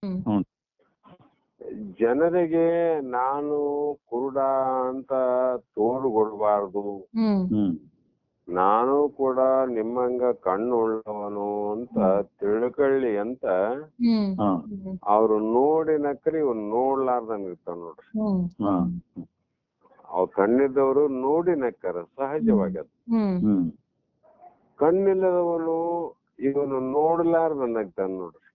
ಹ್ಮ್ ಜನರಿಗೆ ನಾನು ಕುರುಡ ಅಂತ ತೋರುಗೊಡ್ಬಾರ್ದು, ಹ್ಮ್ ನಾನು ಕೂಡ ನಿಮ್ಮಂಗ ಕಣ್ಣು ಉಳ್ಳವನು ಅಂತ ತಿಳ್ಕೊಳ್ಳಿ ಅಂತ ಹಾ ಅವ್ರು ನೋಡಿ ನಕ್ರಿ ಇವ್ ನೋಡ್ಲಾರ್ದಂಗ ಇರ್ತಾವ ನೋಡ್ರಿ. ಹಾ ಅವ್ರ ಕಣ್ಣಿದ್ದವರು ನೋಡಿ ನಕ್ಕರ ಸಹಜವಾಗಿ. ಅದು ಹ್ಮ್ ಕಣ್ಣಿಲ್ಲದವನು ಇವನು ನೋಡ್ಲಾರ್ದ ನಗ್ತಾನ ನೋಡ್ರಿ.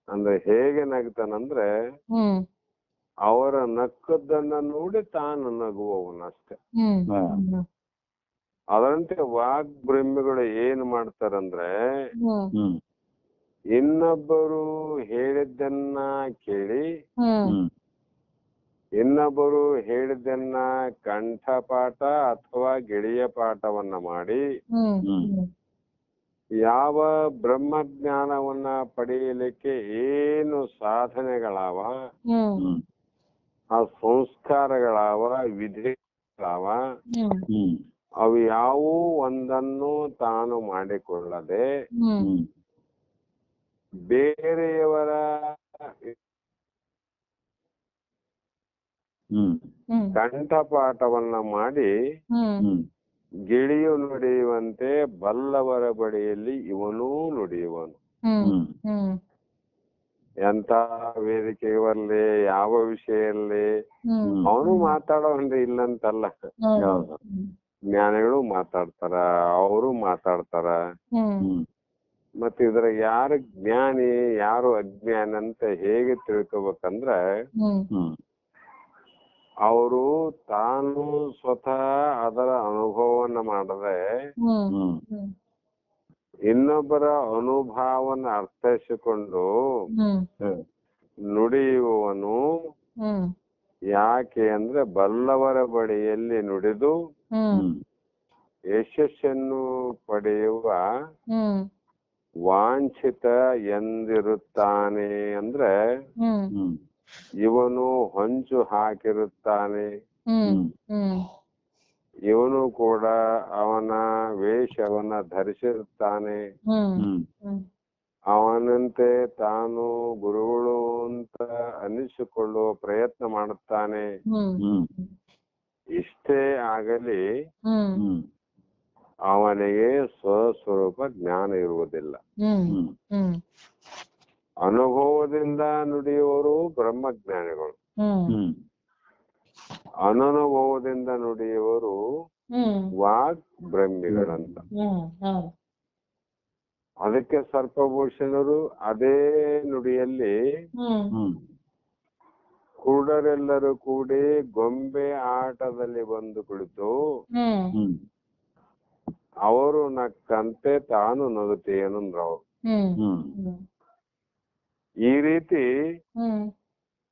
ಅಂದ್ರೆ ಹೇಗೆ ನಗ್ತಾನಂದ್ರೆ ಅವರ ನಕ್ಕದನ್ನ ನೋಡಿ ತಾನು ನಗುವವನಷ್ಟೆ. ಅದರಂತೆ ವಾಗ್ಬ್ರಹ್ಮಿಗಳು ಏನ್ ಮಾಡ್ತಾರಂದ್ರೆ ಇನ್ನೊಬ್ಬರು ಹೇಳಿದ್ದನ್ನ ಕೇಳಿ ಇನ್ನೊಬ್ಬರು ಹೇಳಿದ್ದನ್ನ ಕಂಠಪಾಠ ಅಥವಾ ಗೆಳೆಯ ಪಾಠವನ್ನ ಮಾಡಿ ಯಾವ ಬ್ರಹ್ಮಜ್ಞಾನವನ್ನ ಪಡೆಯಲಿಕ್ಕೆ ಏನು ಸಾಧನೆಗಳಾವ, ಆ ಸಂಸ್ಕಾರಗಳಾವ, ವಿಧಿಗಳಾವ, ಅವು ಯಾವೂ ಒಂದನ್ನು ತಾನು ಮಾಡಿಕೊಳ್ಳದೆ ಬೇರೆಯವರ ಕಂಠಪಾಠವನ್ನ ಮಾಡಿ ಗಿಳಿಯು ನುಡಿಯುವಂತೆ ಬಲ್ಲವರ ಬಳಿಯಲ್ಲಿ ಇವನೂ ನುಡಿಯುವನು. ಎಂತ ವೇದಿಕೆ ಬರಲಿ, ಯಾವ ವಿಷಯ ಇರ್ಲಿ, ಅವನು ಮಾತಾಡೋನ್ರಿ ಇಲ್ಲಂತಲ್ಲ. ಜ್ಞಾನಿಗಳು ಮಾತಾಡ್ತಾರ, ಅವರು ಮಾತಾಡ್ತಾರ. ಮತ್ತ ಇದ್ರ ಯಾರು ಜ್ಞಾನಿ ಯಾರು ಅಜ್ಞಾನಿ ಅಂತ ಹೇಗೆ ತಿಳ್ಕೊಬೇಕಂದ್ರ ಅವರು ತಾನು ಸ್ವತಃ ಅದರ ಅನುಭವವನ್ನ ಮಾಡದೆ ಇನ್ನೊಬ್ಬರ ಅನುಭವವನ್ನ ಅರ್ಥೈಸಿಕೊಂಡು ನುಡಿಯುವವನು. ಯಾಕೆ ಅಂದ್ರೆ ಬಲ್ಲವರ ಬಳಿಯಲ್ಲಿ ನುಡಿದು ಯಶಸ್ಸನ್ನು ಪಡೆಯುವ ವಾಂಛಿತ ಎಂದಿರುತ್ತಾನೆ. ಅಂದ್ರೆ ಇವನು ಹೊಂಚು ಹಾಕಿರುತ್ತಾನೆ, ಇವನು ಕೂಡ ಅವನ ವೇಷವನ್ನ ಧರಿಸಿರುತ್ತಾನೆ, ಅವನಂತೆ ತಾನು ಗುರುಗಳು ಅಂತ ಅನಿಸಿಕೊಳ್ಳುವ ಪ್ರಯತ್ನ ಮಾಡುತ್ತಾನೆ. ಇಷ್ಟೇ ಆಗಲಿ ಅವನಿಗೆ ಸ್ವಸ್ವರೂಪ ಜ್ಞಾನ ಇರುವುದಿಲ್ಲ. ಅನುಭವದಿಂದ ನುಡಿಯುವರು ಬ್ರಹ್ಮಜ್ಞಾನಿಗಳು, ಅನನುಭವದಿಂದ ನುಡಿಯುವರು ವಾಗ್ ಬ್ರಹ್ಮಿಗಳಂತ. ಅದಕ್ಕೆ ಸರ್ಪಭೂಷಣರು ಅದೇ ನುಡಿಯಲ್ಲಿ ಕುರುಡರೆಲ್ಲರೂ ಕೂಡಿ ಗೊಂಬೆ ಆಟದಲ್ಲಿ ಬಂದು ಕುಳಿತು ಅವರು ನಕ್ಕಂತೆ ತಾನು ನಗುತ್ತೇನಂದ್ರವ್ರು. ಈ ರೀತಿ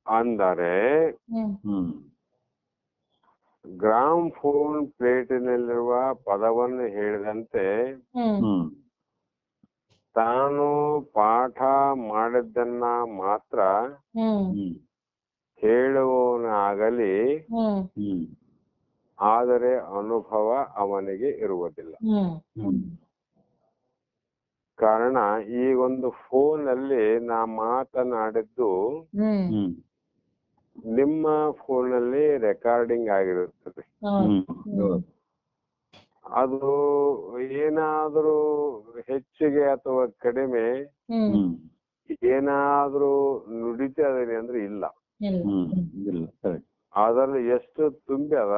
ಅಂದರೆ ಗ್ರಾಮ್ ಫೋನ್ ಪ್ಲೇಟಿನಲ್ಲಿರುವ ಪದವನ್ನು ಹೇಳಿದಂತೆ ತಾನು ಪಾಠ ಮಾಡಿದ್ದನ್ನ ಮಾತ್ರ ಹೇಳುವವನಾಗಲಿ, ಆದರೆ ಅನುಭವ ಅವನಿಗೆ ಇರುವುದಿಲ್ಲ. ಕಾರಣ ಈ ಒಂದು ಫೋನ್ ಅಲ್ಲಿ ನಾ ಮಾತನಾಡಿದ್ದು ನಿಮ್ಮ ಫೋನ್ ಅಲ್ಲಿ ರೆಕಾರ್ಡಿಂಗ್ ಆಗಿರುತ್ತದೆ. ಅದು ಏನಾದ್ರೂ ಹೆಚ್ಚಿಗೆ ಅಥವಾ ಕಡಿಮೆ ಏನಾದ್ರೂ ನುಡಿತಾ ಇದೀನಿ ಅಂದ್ರೆ ಇಲ್ಲ. ಅದ್ರಲ್ಲಿ ಎಷ್ಟು ತುಂಬಿ ಅದ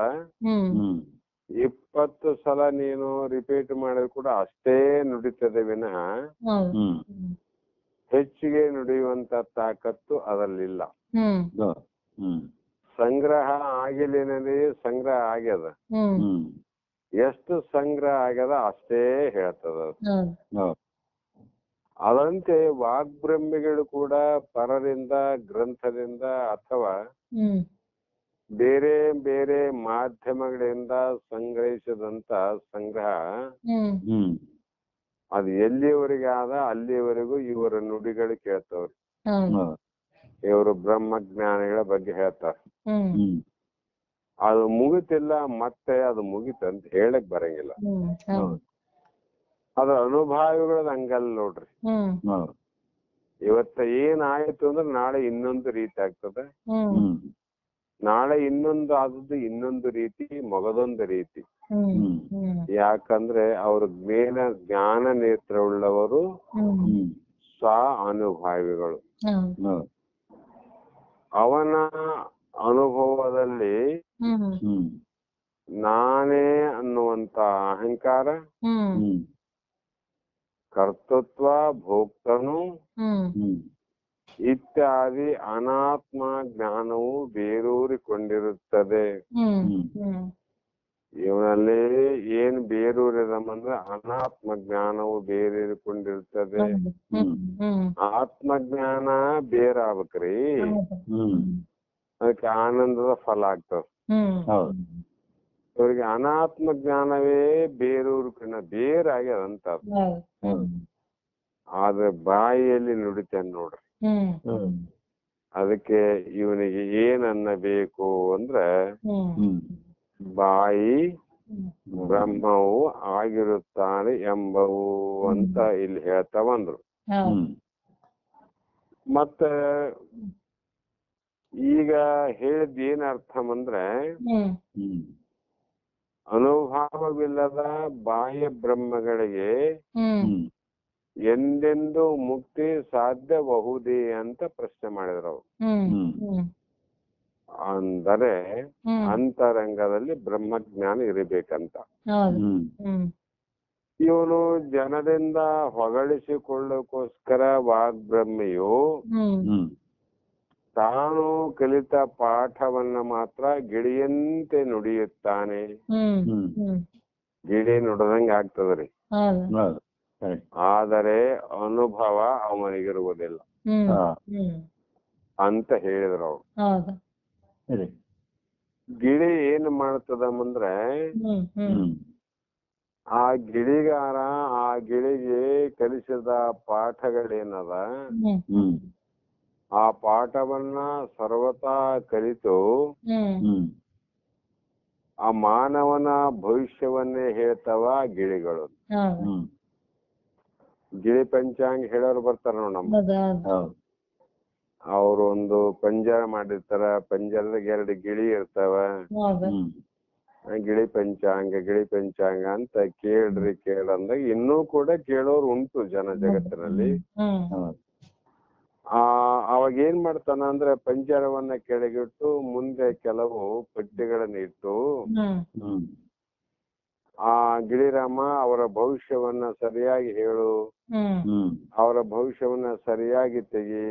20 ಸಲ ನೀನು ರಿಪೀಟ್ ಮಾಡಿದ್ರು ಕೂಡ ಅಷ್ಟೇ ನುಡಿತದೆ ವಿನಃ ಹೆಚ್ಚಿಗೆ ನುಡಿಯುವಂತ ತಾಕತ್ತು ಅದರಲ್ಲಿಲ್ಲ. ಸಂಗ್ರಹ ಆಗಿಲ್ಲೇನಲ್ಲಿ ಸಂಗ್ರಹ ಆಗ್ಯದ, ಎಷ್ಟು ಸಂಗ್ರಹ ಆಗ್ಯದ ಅಷ್ಟೇ ಹೇಳ್ತದ. ಅದಂತೆ ವಾಗ್ಬ್ರಹ್ಮಿಗಳು ಕೂಡ ಪರರಿಂದ ಗ್ರಂಥದಿಂದ ಅಥವಾ ಬೇರೆ ಬೇರೆ ಮಾಧ್ಯಮಗಳಿಂದ ಸಂಗ್ರಹಿಸಿದಂತ ಸಂಗ್ರಹ ಅದು ಎಲ್ಲಿಯವರೆಗೆ ಆದ ಅಲ್ಲಿಯವರೆಗೂ ಇವರ ನುಡಿಗಳು ಕೇಳ್ತವ್ರಿ. ಇವರು ಬ್ರಹ್ಮಜ್ಞಾನಿಗಳ ಬಗ್ಗೆ ಹೇಳ್ತಾರೆ. ಅದು ಮುಗಿತಿಲ್ಲ, ಮತ್ತೆ ಅದು ಮುಗಿತಂತ ಹೇಳಕ್ ಬರಂಗಿಲ್ಲ. ಅದ್ರ ಅನುಭಾವಿಗಳದ ಹಂಗಲ್ಲ ನೋಡ್ರಿ. ಇವತ್ತ ಏನಾಯ್ತು ಅಂದ್ರೆ ನಾಳೆ ಇನ್ನೊಂದು ರೀತಿ ಆಗ್ತದೆ, ಹ್ಮ್ ನಾಳೆ ಇನ್ನೊಂದು ಆದದ್ದು ಇನ್ನೊಂದು ರೀತಿ, ಮಗದೊಂದು ರೀತಿ. ಯಾಕಂದ್ರೆ ಅವರು ಜ್ಞಾನ ನೇತ್ರ ಉಳ್ಳವರು, ಸ್ವ ಅನುಭಾವಿಗಳು. ಅವನ ಅನುಭವದಲ್ಲಿ ನಾನೇ ಅನ್ನುವಂತ ಅಹಂಕಾರ, ಕರ್ತೃತ್ವ, ಭೋಕ್ತನು ಇತ್ಯಾದಿ ಅನಾತ್ಮ ಜ್ಞಾನವು ಬೇರೂರಿಕೊಂಡಿರುತ್ತದೆ. ಇವನಲ್ಲಿ ಏನ್ ಬೇರೂರಿದಮಂದ್ರೆ ಅನಾತ್ಮ ಜ್ಞಾನವು ಬೇರೂರಿಕೊಂಡಿರುತ್ತದೆ. ಆತ್ಮಜ್ಞಾನ ಬೇರಾಗ್ಬೇಕ್ರಿ, ಅದಕ್ಕೆ ಆನಂದದ ಫಲ ಆಗ್ತದ. ಅವ್ರಿಗೆ ಅನಾತ್ಮ ಜ್ಞಾನವೇ ಬೇರಾಗ್ಯದಂತ. ಆದ್ರೆ ಬಾಯಿಯಲ್ಲಿ ನುಡಿತಾನೆ ನೋಡ್ರಿ. ಅದಕ್ಕೆ ಇವನಿಗೆ ಏನ್ ಅನ್ನಬೇಕು ಅಂದ್ರೆ, ಬಾಯಿ ಬ್ರಹ್ಮವು ಆಗಿರುತ್ತಾನೆ ಎಂಬವು ಅಂತ ಇಲ್ಲಿ ಹೇಳ್ತಾ ಬಂದ್ರು. ಮತ್ತೆ ಈಗ ಹೇಳಿದ್ ಏನ್ ಅರ್ಥ ಅಂದ್ರೆ, ಅನುಭವವಿಲ್ಲದ ಬಾಹ್ಯ ಬ್ರಹ್ಮಗಳಿಗೆ ಎಂದೆಂದು ಮುಕ್ತಿ ಸಾಧ್ಯಬಹುದೇ ಅಂತ ಪ್ರಶ್ನೆ ಮಾಡಿದ್ರು ಅವರು. ಅಂದರೆ ಅಂತರಂಗದಲ್ಲಿ ಬ್ರಹ್ಮಜ್ಞಾನ ಇರಬೇಕಂತ. ಇವನು ಜನರಿಂದ ಹೊಗಳಿಸಿಕೊಳ್ಳೋಕೋಸ್ಕರ ವಾಗ್ಬ್ರಹ್ಮಿಯು ತಾನು ಕಲಿತ ಪಾಠವನ್ನ ಮಾತ್ರ ಗಿಳಿಯಂತೆ ನುಡಿಯುತ್ತಾನೆ. ಗಿಳಿ ನುಡದಂಗ ಆಗ್ತದ್ರಿ, ಆದರೆ ಅನುಭವ ಅವನಿಗಿರುವುದಿಲ್ಲ ಅಂತ ಹೇಳಿದ್ರು ಅವ್ರು. ಗಿಳಿ ಏನ್ ಮಾಡ್ತದಂದ್ರೆ, ಆ ಗಿಳಿಗಾರ ಆ ಗಿಳಿಗೆ ಕಲಿಸಿದ ಪಾಠಗಳೇನದ, ಆ ಪಾಠವನ್ನ ಸರ್ವತಾ ಕಲಿತು ಆ ಮಾನವನ ಭವಿಷ್ಯವನ್ನೇ ಹೇಳ್ತಾವ ಗಿಳಿಗಳು. ಗಿಳಿ ಪಂಚಾಂಗ ಹೇಳೋರು ಬರ್ತಾರ ನೋಡ್ ನಮ್ಮ. ಅವ್ರು ಒಂದು ಪಂಜರ ಮಾಡಿರ್ತಾರ, ಪಂಜರದಾಗ 2 ಗಿಳಿ ಇರ್ತಾವ. ಗಿಳಿ ಪಂಚಾಂಗ ಅಂತ ಕೇಳ್ರಿ ಕೇಳಂದಾಗ ಇನ್ನೂ ಕೂಡ ಕೇಳೋರು ಉಂಟು ಜನ ಜಗತ್ತಿನಲ್ಲಿ. ಅವಾಗ ಏನ್ ಮಾಡ್ತಾನ ಅಂದ್ರೆ, ಪಂಜರವನ್ನ ಕೆಳಗಿಟ್ಟು ಮುಂದೆ ಕೆಲವು ಪಟ್ಟಿಗಳನ್ನ ಇಟ್ಟು ಆ ಗಿಳಿರಾಮ ಅವರ ಭವಿಷ್ಯವನ್ನ ಸರಿಯಾಗಿ ಹೇಳು, ಅವರ ಭವಿಷ್ಯವನ್ನ ಸರಿಯಾಗಿ ತೆಗಿ,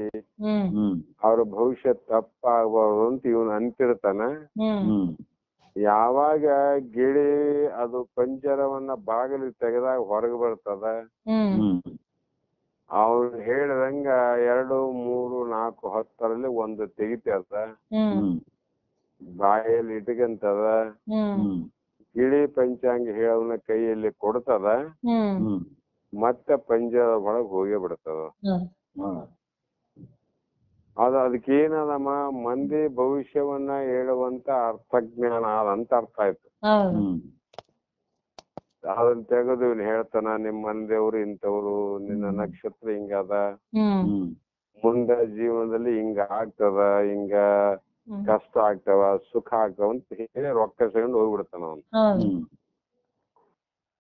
ಅವರ ಭವಿಷ್ಯ ತಪ್ಪಾಗಬಾರ್ದು ಅಂತ ಇವನು ಅಂತಿರ್ತಾನ. ಯಾವಾಗ ಗಿಳಿ ಅದು ಪಂಜರವನ್ನ ಬಾಗಿಲು ತೆಗೆದಾಗ ಹೊರಗೆ ಬರ್ತದ, ಅವ್ರು ಹೇಳಿದಂಗ 2, 3, 4, 10ರಲ್ಲಿ ಒಂದು ತೆಗಿತದ, ಬಾಯಲ್ಲಿ ಇಟ್ಕಂತದ, ಗಿಳಿ ಪಂಚಾಂಗ ಹೇಳೋನ ಕೈಯಲ್ಲಿ ಕೊಡ್ತದ, ಮತ್ತೆ ಪಂಜರದ ಒಳಗ್ ಹೋಗಿ ಬಿಡ್ತದ. ಅದಕ್ಕೇನದಮ್ಮ, ಮಂದಿ ಭವಿಷ್ಯವನ್ನ ಹೇಳುವಂತ ಅರ್ಥಜ್ಞಾನ ಅದಂತ ಅರ್ಥ ಆಯ್ತು. ಅದನ್ನ ತೆಗೆದು ಇವ್ನು ಹೇಳ್ತಾನ, ನಿಮ್ ಮಂದಿಯವ್ರು ಇಂಥವ್ರು, ನಿನ್ನ ನಕ್ಷತ್ರ ಹಿಂಗದ, ಮುಂದೆ ಜೀವನದಲ್ಲಿ ಹಿಂಗ ಆಗ್ತದ, ಹಿಂಗ ಕಷ್ಟ ಆಗ್ತಾವ, ಸುಖ ಆಗ್ತಾವ ಅಂತ ಹೇಳಿ ರೊಕ್ಕ ತಗೊಂಡು ಹೋಗ್ಬಿಡ್ತಾನ ಅವನು.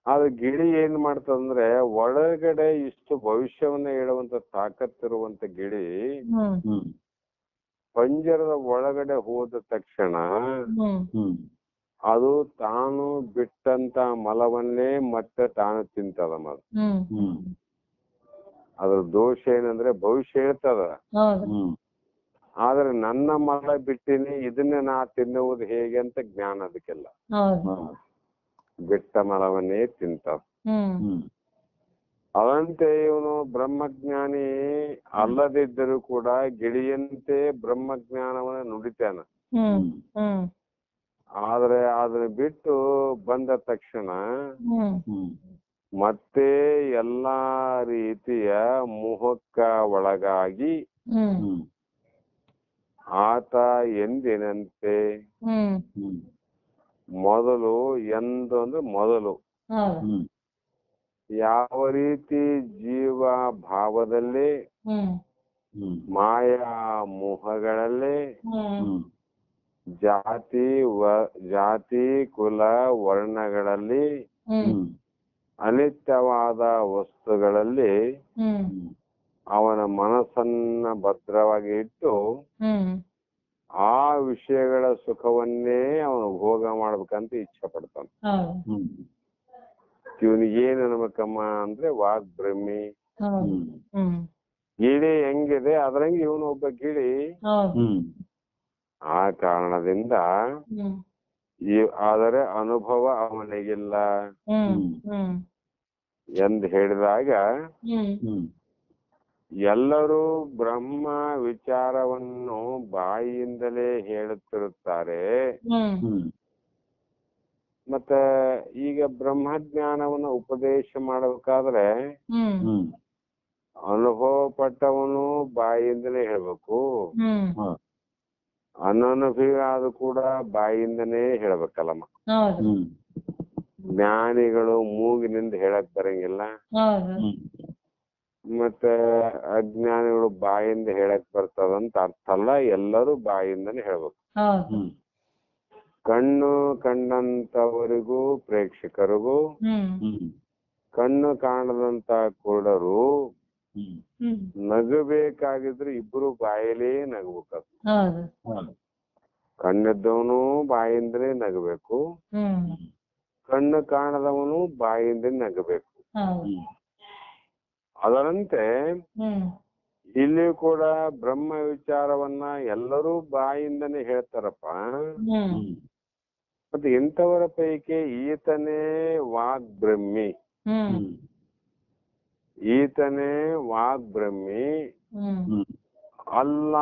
ಅದು ಗಿಳಿ ಏನ್ ಮಾಡ್ತದಂದ್ರೆ, ಒಳಗಡೆ ಇಷ್ಟು ಭವಿಷ್ಯವನ್ನ ಹೇಳುವಂತ ತಾಕತ್ತಿರುವಂತ ಗಿಳಿ ಪಂಜರದ ಒಳಗಡೆ ಹೋದ ತಕ್ಷಣ ಅದು ತಾನು ಬಿಟ್ಟಂತ ಮಲವನ್ನೇ ಮತ್ತೆ ತಾನು ತಿಂತದ. ಅದ್ರ ದೋಷ ಏನಂದ್ರೆ, ಭವಿಷ್ಯ ಹೇಳ್ತದ, ಆದ್ರೆ ನನ್ನ ಮಲ ಬಿಟ್ಟಿನಿ, ಇದನ್ನೇ ನಾ ತಿನ್ನುವುದು ಹೇಗೆ ಅಂತ ಜ್ಞಾನ ಅದಕ್ಕೆಲ್ಲ. ಬಿಟ್ಟ ಮಲವನ್ನೇ ತಿಂತಾವ. ಅದಂತೆ ಇವನು ಬ್ರಹ್ಮಜ್ಞಾನಿ ಅಲ್ಲದಿದ್ದರೂ ಕೂಡ ಗಿಳಿಯಂತೆ ಬ್ರಹ್ಮಜ್ಞಾನವನ್ನ ನುಡಿತಾನ. ಆದ್ರೆ ಅದನ್ನ ಬಿಟ್ಟು ಬಂದ ತಕ್ಷಣ ಮತ್ತೆ ಎಲ್ಲಾ ರೀತಿಯ ಮೋಹಕ್ಕ ಒಳಗಾಗಿ ಆತ ಎಂದಿನಂತೆ ಮೊದಲು ಮೊದಲು ಯಾವ ರೀತಿ ಜೀವ ಭಾವದಲ್ಲಿ ಹ್ಮ್ ಮಾಯಾ ಮೋಹಗಳಲ್ಲಿ ಹ್ಮ್ ಜಾತಿ ಕುಲ ವರ್ಣಗಳಲ್ಲಿ ಹ್ಮ್ ಅನಿತ್ಯವಾದ ವಸ್ತುಗಳಲ್ಲಿ ಹ್ಮ್ ಅವನ ಮನಸ್ಸನ್ನ ಭದ್ರವಾಗಿ ಇಟ್ಟು ಆ ವಿಷಯಗಳ ಸುಖವನ್ನೇ ಅವನು ಭೋಗ ಮಾಡ್ಬೇಕಂತ ಇಚ್ಛೆ ಪಡ್ತಾನೆ. ಹೌದು ಹ್ಮ್ ಇವನಿಗೆ ಏನ್ ಅನ್ಬೇಕಮ್ಮ ಅಂದ್ರೆ ವಾಗ್ಬ್ರಹ್ಮಿ. ಹೌದು ಹ್ಮ್ ಹ್ಮ್ ಗಿಳಿ ಹೆಂಗಿದೆ ಅದ್ರಂಗೆ ಇವನು ಒಬ್ಬ ಗಿಳಿ. ಹೌದು ಹ್ಮ್ ಆ ಕಾರಣದಿಂದ ಹ್ಮ್ ಆದರೆ ಅನುಭವ ಅವನಿಗಿಲ್ಲ ಹ್ಮ್ ಹ್ಮ್ ಎಂದು ಹೇಳಿದಾಗ ಹ್ಮ್ ಹ್ಮ್ ಎಲ್ಲರೂ ಬ್ರಹ್ಮ ವಿಚಾರವನ್ನು ಬಾಯಿಯಿಂದಲೇ ಹೇಳುತ್ತಿರುತ್ತಾರೆ. ಹ್ಮ್ ಹ್ಮ್ ಮತ್ತೆ ಈಗ ಬ್ರಹ್ಮಜ್ಞಾನವನ್ನು ಉಪದೇಶ ಮಾಡಬೇಕಾದ್ರೆ ಹ್ಮ್ ಹ್ಮ್ ಅನುಭವ ಪಟ್ಟವನು ಬಾಯಿಯಿಂದಲೇ ಹೇಳ್ಬೇಕು, ಹ್ಮ್ ಹ ಅನನುಭವಿ ಆದ್ರೂ ಕೂಡ ಬಾಯಿಯಿಂದನೇ ಹೇಳ್ಬೇಕಲ್ಲಮ್ಮ. ಹೌದು ಹ್ಮ್ ಜ್ಞಾನಿಗಳು ಮೂಗಿನಿಂದ ಹೇಳಕ್ ಬರಂಗಿಲ್ಲ, ಹೌದು ಹ್ಮ್ ಮತ್ತೆ ಅಜ್ಞಾನಿಗಳು ಬಾಯಿಂದ ಹೇಳಕ್ ಬರ್ತದಂತ ಅರ್ಥ ಅಲ್ಲ. ಎಲ್ಲರೂ ಬಾಯಿಂದನೇ ಹೇಳ್ಬೇಕು. ಹೌದು ಹ್ಮ್ ಕಣ್ಣು ಕಂಡಂತವರಿಗೂ ಪ್ರೇಕ್ಷಕರಿಗೂ ಹ್ಮ್ ಹ್ಮ್ ಕಣ್ಣು ಕಾಣದಂತ ಕುರುಡರು ಹ್ಮ್ ಹ್ಮ್ ನಗಬೇಕಾಗಿದ್ರೆ ಇಬ್ರು ಬಾಯಲ್ಲೇ ನಗಬೇಕು. ಹೌದು ಹೌದು. ಕಣ್ಣಿದ್ದವನು ಬಾಯಿಂದಲೇ ನಗಬೇಕು, ಹ್ಮ್ ಕಣ್ಣು ಕಾಣದವನು ಬಾಯಿಂದಲೇ ನಗಬೇಕು. ಹೌದು ಹ್ಮ್ ಅದರಂತೆ ಹ್ಮ್ ಇಲ್ಲಿ ಕೂಡ ಬ್ರಹ್ಮ ವಿಚಾರವನ್ನ ಎಲ್ಲರೂ ಬಾಯಿಂದನೇ ಹೇಳ್ತಾರಪ್ಪ. ಹ್ಮ್ ಹ್ಮ್ ಮತ್ತೆ ಇಂಥವರ ಪೈಕಿ ಈತನೇ ವಾಗ್ಬ್ರಹ್ಮಿ, ಹ್ಮ್ ಹ್ಮ್ ಈತನೇ ವಾಗ್ಬ್ರಹ್ಮಿ ಹ್ಮ್ ಹ್ಮ್ ಅಲ್ಲ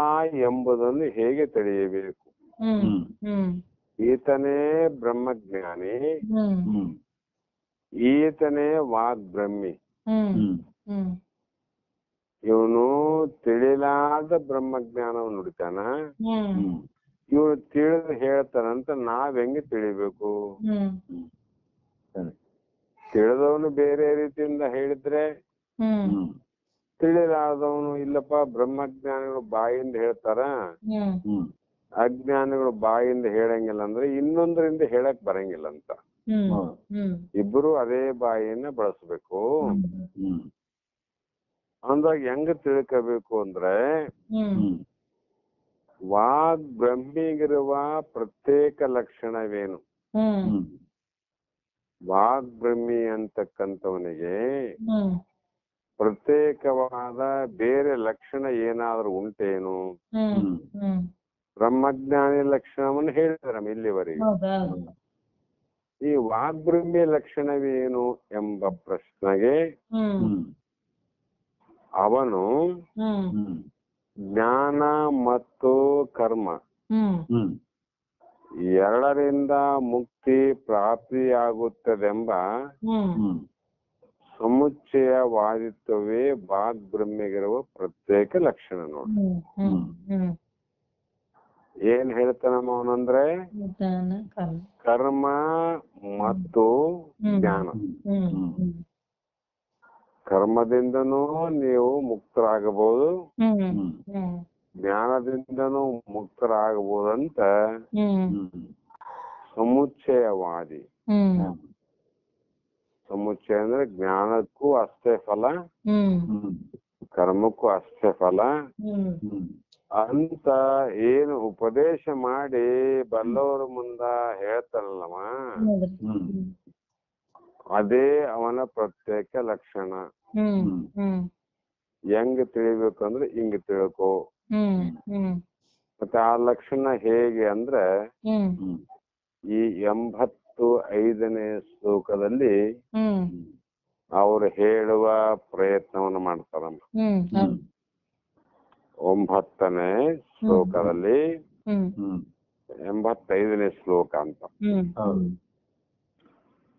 ಎಂಬುದನ್ನು ಹೇಗೆ ತಿಳಿಯಬೇಕು? ಹ್ಮ್ ಹ್ಮ್ ಹ್ಮ್ ಈತನೇ ಬ್ರಹ್ಮಜ್ಞಾನಿ, ಹ್ಮ್ ಹ್ಮ್ ಈತನೇ ವಾಗ್ಬ್ರಹ್ಮಿ. ಹ್ಮ್ ಹ್ಮ್ ಹ್ಮ್ ಇವನು ತಿಳಿಲಾದ ಬ್ರಹ್ಮಜ್ಞಾನವನ್ನು ನುಡಿತಾನ, ಹ್ಮ್ ಹ್ಮ್ ಇವನು ತಿಳಿದು ಹೇಳ್ತಾನಂತ ನಾವ್ ಹೆಂಗೆ ತಿಳಿಬೇಕು? ಹ್ಮ್ ಸರಿ. ತಿಳಿದವನು ಬೇರೆ ರೀತಿಯಿಂದ ಹೇಳಿದ್ರೆ, ಹ್ಮ್ ಹ್ಮ್ ತಿಳಿಲಾದವನು ಇಲ್ಲಪ್ಪ ಬ್ರಹ್ಮಜ್ಞಾನಿಗಳು ಬಾಯಿಂದ ಹೇಳ್ತಾರ, ಹ್ಮ್ ಹ್ಮ್ ಅಜ್ಞಾನಿಗಳು ಬಾಯಿಂದ ಹೇಳಂಗಿಲ್ಲ ಅಂದ್ರೆ ಇನ್ನೊಂದರಿಂದ ಹೇಳಕ್ ಬರಂಗಿಲ್ಲ ಅಂತ. ಹ್ಮ್ ಹೌದು. ಹ್ಮ್ ಇಬ್ರು ಅದೇ ಬಾಯಿಯನ್ನ ಬಳಸ್ಬೇಕು. ಹ್ಮ್ ಅಂದಾಗ ಹೆಂಗ ತಿಳ್ಕೋಬೇಕು ಅಂದ್ರೆ, ಹ್ಮ್ ಹ್ಮ್ ವಾಗ್ ಬ್ರಹ್ಮಿಗಿರುವ ಪ್ರತ್ಯೇಕ ಲಕ್ಷಣವೇನು? ಹ್ಮ್ ಹ್ಮ್ ವಾಗ್ಬ್ರಹ್ಮಿ ಅಂತಕ್ಕಂಥವನಿಗೆ ಹ್ಮ್ ಪ್ರತ್ಯೇಕವಾದ ಬೇರೆ ಲಕ್ಷಣ ಏನಾದ್ರೂ ಉಂಟೇನು? ಹ್ಮ್ ಹ್ಮ್ ಬ್ರಹ್ಮಜ್ಞಾನಿ ಲಕ್ಷಣವನ್ನು ಹೇಳಿದಾರೆ ಇಲ್ಲಿವರೆಗೆ. ಹೌದೌದು ಈ ವಾಗ್ಬ್ರಹ್ಮಿ ಲಕ್ಷಣವೇನು ಎಂಬ ಪ್ರಶ್ನೆಗೆ ಹ್ಮ್ ಹ್ಮ್ ಅವನು ಹ್ಮ್ ಹ್ಮ್ ಜ್ಞಾನ ಮತ್ತು ಕರ್ಮ ಹ್ಮ್ ಹ್ಮ್ ಎರಡರಿಂದ ಮುಕ್ತಿ ಪ್ರಾಪ್ತಿಯಾಗುತ್ತದೆಂಬ ಹ್ಮ್ ಹ್ಮ್ ಸಮುಚ್ಚಯವಾದಿತ್ವವೇ ವಾಗ್ಬ್ರಹ್ಮಿಗಿರುವ ಪ್ರತ್ಯೇಕ ಲಕ್ಷಣ ನೋಡಿ. ಹ್ಮ್ ಹ್ಮ್ ಹ್ಮ್ ಏನ್ ಹೇಳ್ತಾನಮ್ಮ ಅವನಂದ್ರೆ, ಜ್ಞಾನ ಕರ್ಮ ಕರ್ಮ ಮತ್ತು ಜ್ಞಾನ. ಹ್ಮ್ ಹ್ಮ್ ಕರ್ಮದಿಂದನೂ ನೀವು ಮುಕ್ತರಾಗಬಹುದು, ಹ್ಮ್ ಹ್ಮ್ ಹ್ಮ್ ಜ್ಞಾನದಿಂದನೂ ಮುಕ್ತರಾಗಬಹುದಂತ ಹ್ಮ್ ಹ್ಮ್ ಸಮುಚ್ಚಯವಾದಿ. ಹ್ಮ್ ಸಮುಚ್ಚಯ ಅಂದ್ರೆ ಜ್ಞಾನಕ್ಕೂ ಅಷ್ಟೇ ಫಲ, ಹ್ಮ್ ಹ್ಮ್ ಕರ್ಮಕ್ಕೂ ಅಷ್ಟೇ ಫಲ ಹ್ಮ್ ಹ್ಮ್ ಅಂತ ಏನು ಉಪದೇಶ ಮಾಡಿ ಬಲ್ಲವರ ಮುಂದ ಹೇಳ್ತಾರಲ್ಲವ, ಹ್ಮ್ ಅದೇ ಅವನ ಪ್ರತ್ಯೇಕ ಲಕ್ಷಣ. ಹ್ಮ್ ಹ್ಮ್ ಹೆಂಗ್ ತಿಳಿಬೇಕಂದ್ರೆ ಹಿಂಗ್ ತಿಳ್ಕೊ. ಹ್ಮ್ ಹ್ಮ್ ಮತ್ತೆ ಆ ಲಕ್ಷಣ ಹೇಗೆ ಅಂದ್ರೆ, ಹ್ಮ್ ಹ್ಮ್ ಈ 85ನೇ ಶ್ಲೋಕದಲ್ಲಿ ಹ್ಮ್ ಅವರು ಹೇಳುವ ಪ್ರಯತ್ನವನ್ನು ಮಾಡ್ತಾರಮ್ಮ. ಹ್ಮ್ ಹ್ಮ್ 9ನೇ ಶ್ಲೋಕದಲ್ಲಿ ಹ್ಮ್ ಹ್ಮ್ 85ನೇ ಶ್ಲೋಕ ಅಂತ. ಹ್ಮ್ ಹೌದು.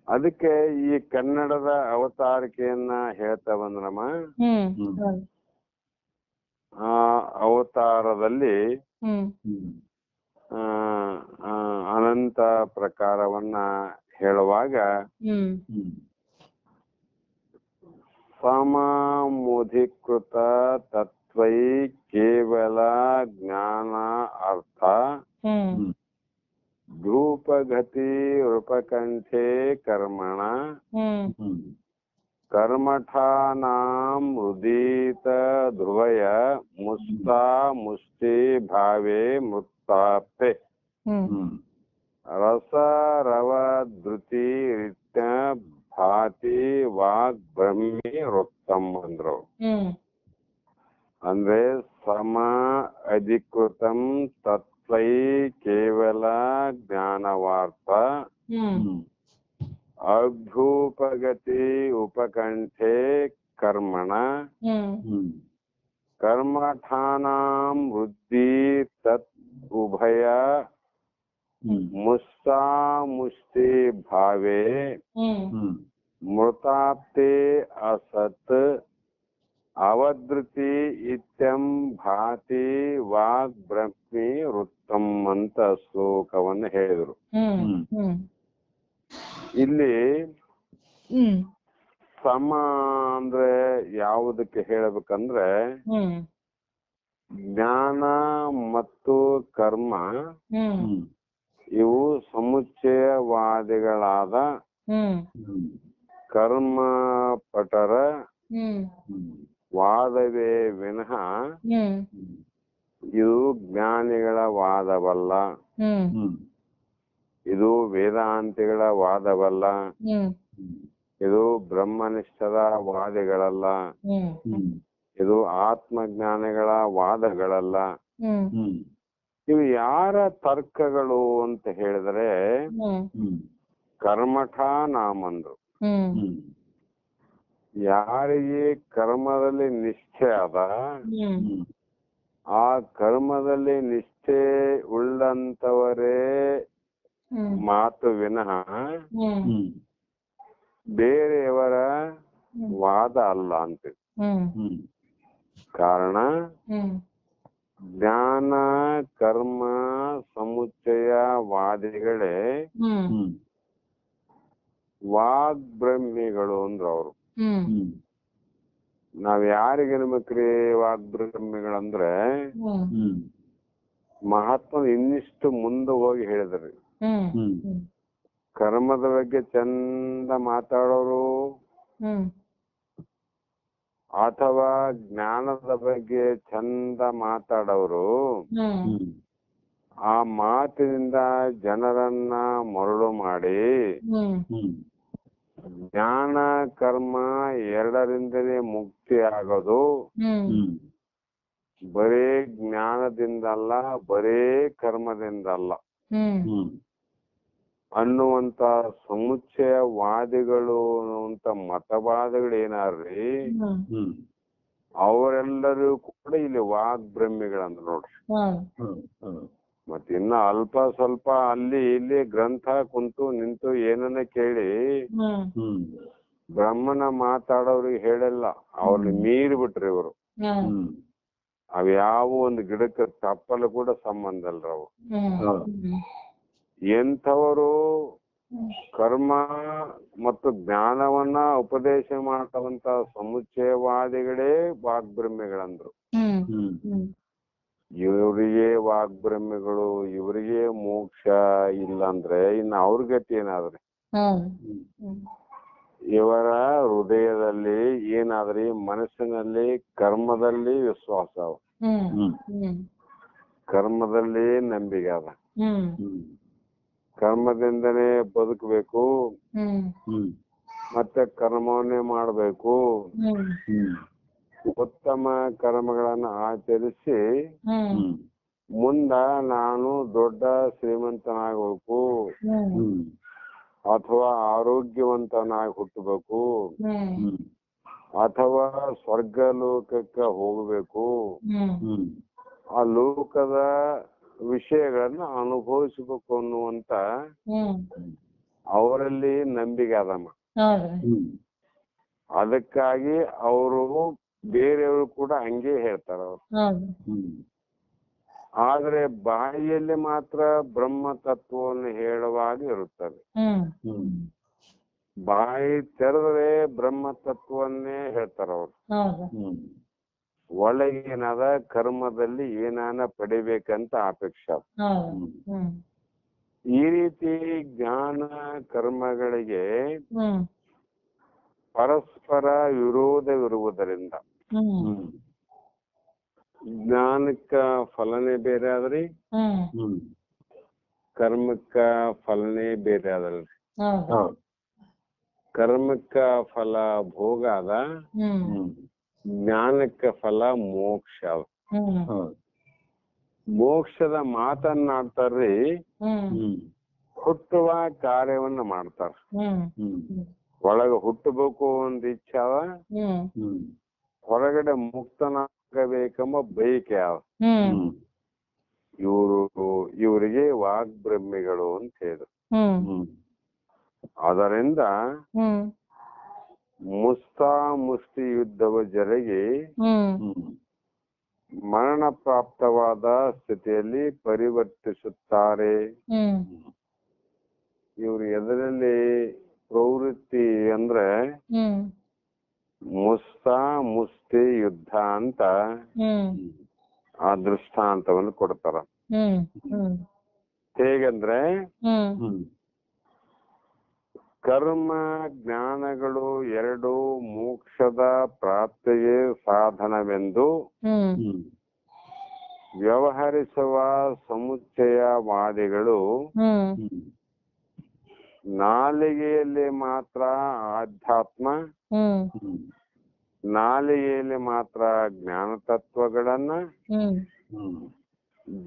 ಅದಕ್ಕೆ ಈ ಕನ್ನಡದ ಅವತಾರಿಕೆಯನ್ನ ಹೇಳ್ತಾ ಬಂದ್ರಮ್ಮ. ಹ್ಮ್ ಹ್ಮ್ ಆ ಅವತಾರದಲ್ಲಿ ಹ್ಮ್ ಹ್ಮ್ ಆ ಆ, ಅನಂತ ಪ್ರಕಾರವನ್ನ ಹೇಳುವಾಗ ಹ್ಮ್ ಸಮುಧೀಕೃತ ತತ್ವ ತತ್ವೈ ಕೇವಲ ಜ್ಞಾನ ಅರ್ಥ ಧೂಪಗತಿ ರೂಪಕಂಠೆ ಕರ್ಮಣ ಕರ್ಮಠಾನಾಂ ಉದೀತ ಧ್ರುವಯ ಮುಸ್ತಾ ಮುಷ್ಟಿ ಭಾವೇ ಮೃತ್ತಾಪ್ತೆ ರಸ ರವ ಧೃತಿ ರಿತ್ಯ ಭಾತಿ ವಾಗ್ ಬ್ರಹ್ಮಿ ವೃತ್ತಂ ಅಂದ್ರು. ಅಂದ್ರೆ ಸಮ ಅಧಿಕೃತಂ ತತ್ವೈ ಕೇವಲ ಜ್ಞಾನವಾರ್ಥ ಅಭ್ಯೂಪಗತಿ ಉಪಕಂಠೆ ಕರ್ಮಣ ಕರ್ಮಠಾನಾಂ ವೃದ್ಧಿ ತತ್ ಉಭಯ ಮುಸ್ತಾ ಮುಷ್ಟಿ ಭಾವೇ ಮೃತಾಪ್ತೆ ಅಸತ್ ಅವಧೃತಿ ಇತ್ಯಂ ಭಾತಿ ವಾಗ್ ಬ್ರಹ್ಮಿ ವೃತ್ತಂ ಅಂತ ಶ್ಲೋಕವನ್ನು ಹೇಳಿದ್ರು. ಇಲ್ಲಿ ಸಮ ಅಂದ್ರೆ ಯಾವುದಕ್ಕೆ ಹೇಳಬೇಕಂದ್ರೆ ಜ್ಞಾನ ಮತ್ತು ಕರ್ಮ ಇವು ಸಮುಚ್ಚಯವಾದಿಗಳಾದ ಕರ್ಮ ಪಟರ ವಾದವೇ ವಿನಃ ಇದು ಜ್ಞಾನಿಗಳ ವಾದವಲ್ಲ, ಇದು ವೇದಾಂತಿಗಳ ವಾದವಲ್ಲ, ಇದು ಬ್ರಹ್ಮನಿಷ್ಠದ ವಾದಿಗಳಲ್ಲ, ಇದು ಆತ್ಮಜ್ಞಾನಿಗಳ ವಾದಗಳಲ್ಲ. ಇವು ಯಾರ ತರ್ಕಗಳು ಅಂತ ಹೇಳಿದ್ರೆ ಕರ್ಮಠ ನಾಮಂದ್ರು. ಯಾರಿಗೆ ಕರ್ಮದಲ್ಲಿ ನಿಷ್ಠೆ ಅದ ಆ ಕರ್ಮದಲ್ಲಿ ನಿಷ್ಠೆ ಉಳ್ಳಂತವರೇ ಮಾತು ವಿನಃ ಬೇರೆಯವರ ವಾದ ಅಲ್ಲ ಅಂತ. ಕಾರಣ ಜ್ಞಾನ ಕರ್ಮ ಸಮುಚ್ಚಯವಾದಿಗಳೇ ವಾಗ್ಬ್ರಹ್ಮಿಗಳು ಅಂದ್ರು ಅವರು. ನಾವ್ ಯಾರಿಗೇನ್ಬೇಕ್ರಿ ವಾಗ್ಬ್ರಹ್ಮಿಗಳಂದ್ರೆ ಮಹಾತ್ಮ ಇನ್ನಿಷ್ಟು ಮುಂದೆ ಹೋಗಿ ಹೇಳಿದ್ರಿ. ಕರ್ಮದ ಬಗ್ಗೆ ಚಂದ ಮಾತಾಡೋರು ಅಥವಾ ಜ್ಞಾನದ ಬಗ್ಗೆ ಚಂದ ಮಾತಾಡೋರು ಆ ಮಾತಿನಿಂದ ಜನರನ್ನ ಮರಳು ಮಾಡಿ ಜ್ಞಾನ ಕರ್ಮ ಎರಡರಿಂದಲೇ ಮುಕ್ತಿ ಆಗೋದು ಬರೇ ಜ್ಞಾನದಿಂದಲ್ಲ ಬರೇ ಕರ್ಮದಿಂದಲ್ಲ ಅನ್ನುವಂತ ಸಮುಚ್ಚಯವಾದಿಗಳು ಅಂತ ಮತವಾದಿಗಳು ಏನಾರ್ರಿ ಅವರೆಲ್ಲರೂ ಕೂಡ ಇಲ್ಲಿ ವಾಗ್ಬ್ರಹ್ಮಿಗಳಂತ ನೋಡ್ರಿ. ಮತ್ ಇನ್ನ ಅಲ್ಪ ಸ್ವಲ್ಪ ಅಲ್ಲಿ ಇಲ್ಲಿ ಗ್ರಂಥ ಕುಂತು ನಿಂತು ಏನನ್ನ ಕೇಳಿ ಬ್ರಹ್ಮನ ಮಾತಾಡೋರಿಗೆ ಹೇಳಲ್ಲ, ಅವ್ರನ್ನ ಮೀರಿ ಬಿಟ್ರಿ ಇವರು. ಅವ್ಯಾವ ಒಂದು ಗಿಡಕ್ಕೆ ಚಪ್ಪಲು ಕೂಡ ಸಂಬಂಧ ಅಲ್ರವು. ಎಂಥವರು ಕರ್ಮ ಮತ್ತು ಜ್ಞಾನವನ್ನ ಉಪದೇಶ ಮಾಡತಕ್ಕಂತ ಸಮುಚ್ಚಯವಾದಿಗಳೇ ವಾಗ್ಬ್ರಹ್ಮಿಗಳಂದ್ರು. ಇವರಿಗೆ ವಾಗ್ಬ್ರಹ್ಮಿಗಳು, ಇವರಿಗೆ ಮೋಕ್ಷ ಇಲ್ಲ ಅಂದ್ರೆ ಇನ್ನು ಅವ್ರ ಗತಿ ಏನಾದ್ರಿ? ಇವರ ಹೃದಯದಲ್ಲಿ ಏನಾದ್ರಿ ಮನಸ್ಸಿನಲ್ಲಿ ಕರ್ಮದಲ್ಲಿ ವಿಶ್ವಾಸ ಅವ, ಕರ್ಮದಲ್ಲಿ ನಂಬಿಕೆ ಅದ, ಕರ್ಮದಿಂದನೇ ಬದುಕಬೇಕು ಮತ್ತೆ ಕರ್ಮವನ್ನೇ ಮಾಡ್ಬೇಕು, ಉತ್ತಮ ಕರ್ಮಗಳನ್ನ ಆಚರಿಸಿ ಮುಂದ ನಾನು ದೊಡ್ಡ ಶ್ರೀಮಂತನಾಗಬೇಕು ಅಥವಾ ಆರೋಗ್ಯವಂತನಾಗಿ ಹುಟ್ಟಬೇಕು ಅಥವಾ ಸ್ವರ್ಗ ಲೋಕಕ್ಕೆ ಹೋಗಬೇಕು, ಆ ಲೋಕದ ವಿಷಯಗಳನ್ನ ಅನುಭವಿಸಬೇಕು ಅನ್ನುವಂತ ಅವರಲ್ಲಿ ನಂಬಿಕೆ ಅದಮ್ಮ. ಅದಕ್ಕಾಗಿ ಅವರು ಬೇರೆಯವರು ಕೂಡ ಹಂಗೆ ಹೇಳ್ತಾರ ಅವ್ರು. ಆದ್ರೆ ಬಾಯಿಯಲ್ಲಿ ಮಾತ್ರ ಬ್ರಹ್ಮ ತತ್ವವನ್ನು ಹೇಳುವಾಗ ಇರುತ್ತದೆ. ಬಾಯಿ ತೆರೆದ್ರೆ ಬ್ರಹ್ಮ ತತ್ವನ್ನೇ ಹೇಳ್ತಾರ ಅವ್ರು. ಒಳಗೇನಾದ ಕರ್ಮದಲ್ಲಿ ಏನಾನ ಪಡಿಬೇಕಂತ ಅಪೇಕ್ಷೆ. ಹೌದು. ಹ್ಮ್ ಈ ರೀತಿ ಜ್ಞಾನ ಕರ್ಮಗಳಿಗೆ ಹ್ಮ್ ಪರಸ್ಪರ ವಿರೋಧವಿರುವುದರಿಂದ ಹ್ಮ್ ಜ್ಞಾನಕ್ಕ ಫಲನೇ ಬೇರೆ ಆದ್ರಿ, ಹ್ಮ್ ಕರ್ಮಕ್ಕ ಫಲನೇ ಬೇರೆ ಆದಲ್ರಿ. ಹೌದು. ಕರ್ಮಕ್ಕ ಫಲ ಭೋಗ ಅದ, ಜ್ಞಾನಕ್ಕ ಫಲ ಮೋಕ್ಷ ಅದ. ಮೋಕ್ಷದ ಮಾತನ್ನಾಡ್ತಾರ್ರಿ, ಹುಟ್ಟುವ ಕಾರ್ಯವನ್ನ ಮಾಡ್ತಾರ. ಒಳಗ ಹುಟ್ಟಬೇಕು ಒಂದ್ ಇಚ್ಛೆ ಅವ, ಹೊರಗಡೆ ಮುಕ್ತನಾಗಬೇಕೆಂಬ ಬಯಕೆ ಅವ. ಇವರಿಗೆ ವಾಗ್ಬ್ರಹ್ಮಿಗಳು ಅಂತ ಹೇಳಿದ್ರು. ಅದರಿಂದ ಮುಷ್ಟಿ ಯುದ್ಧವ ಜರುಗಿ ಮರಣ ಪ್ರಾಪ್ತವಾದ ಸ್ಥಿತಿಯಲ್ಲಿ ಪರಿವರ್ತಿಸುತ್ತಾರೆ. ಇವ್ರು ಎದರಲ್ಲಿ ಪ್ರವೃತ್ತಿ ಅಂದ್ರೆ ಮುಷ್ಟಿ ಯುದ್ಧ ಅಂತ ಆ ದೃಷ್ಟಾಂತವನ್ನು ಕೊಡ್ತಾರ. ಹೇಗಂದ್ರೆ ಕರ್ಮ ಜ್ಞಾನಗಳು ಎರಡು ಮೋಕ್ಷದ ಪ್ರಾಪ್ತಿಗೆ ಸಾಧನವೆಂದು ವ್ಯವಹರಿಸುವ ಸಮುಚ್ಚಯವಾದಿಗಳು ನಾಲಿಗೆಯಲ್ಲಿ ಮಾತ್ರ ಆಧ್ಯಾತ್ಮ, ನಾಲಿಗೆಯಲ್ಲಿ ಮಾತ್ರ ಜ್ಞಾನ ತತ್ವಗಳನ್ನ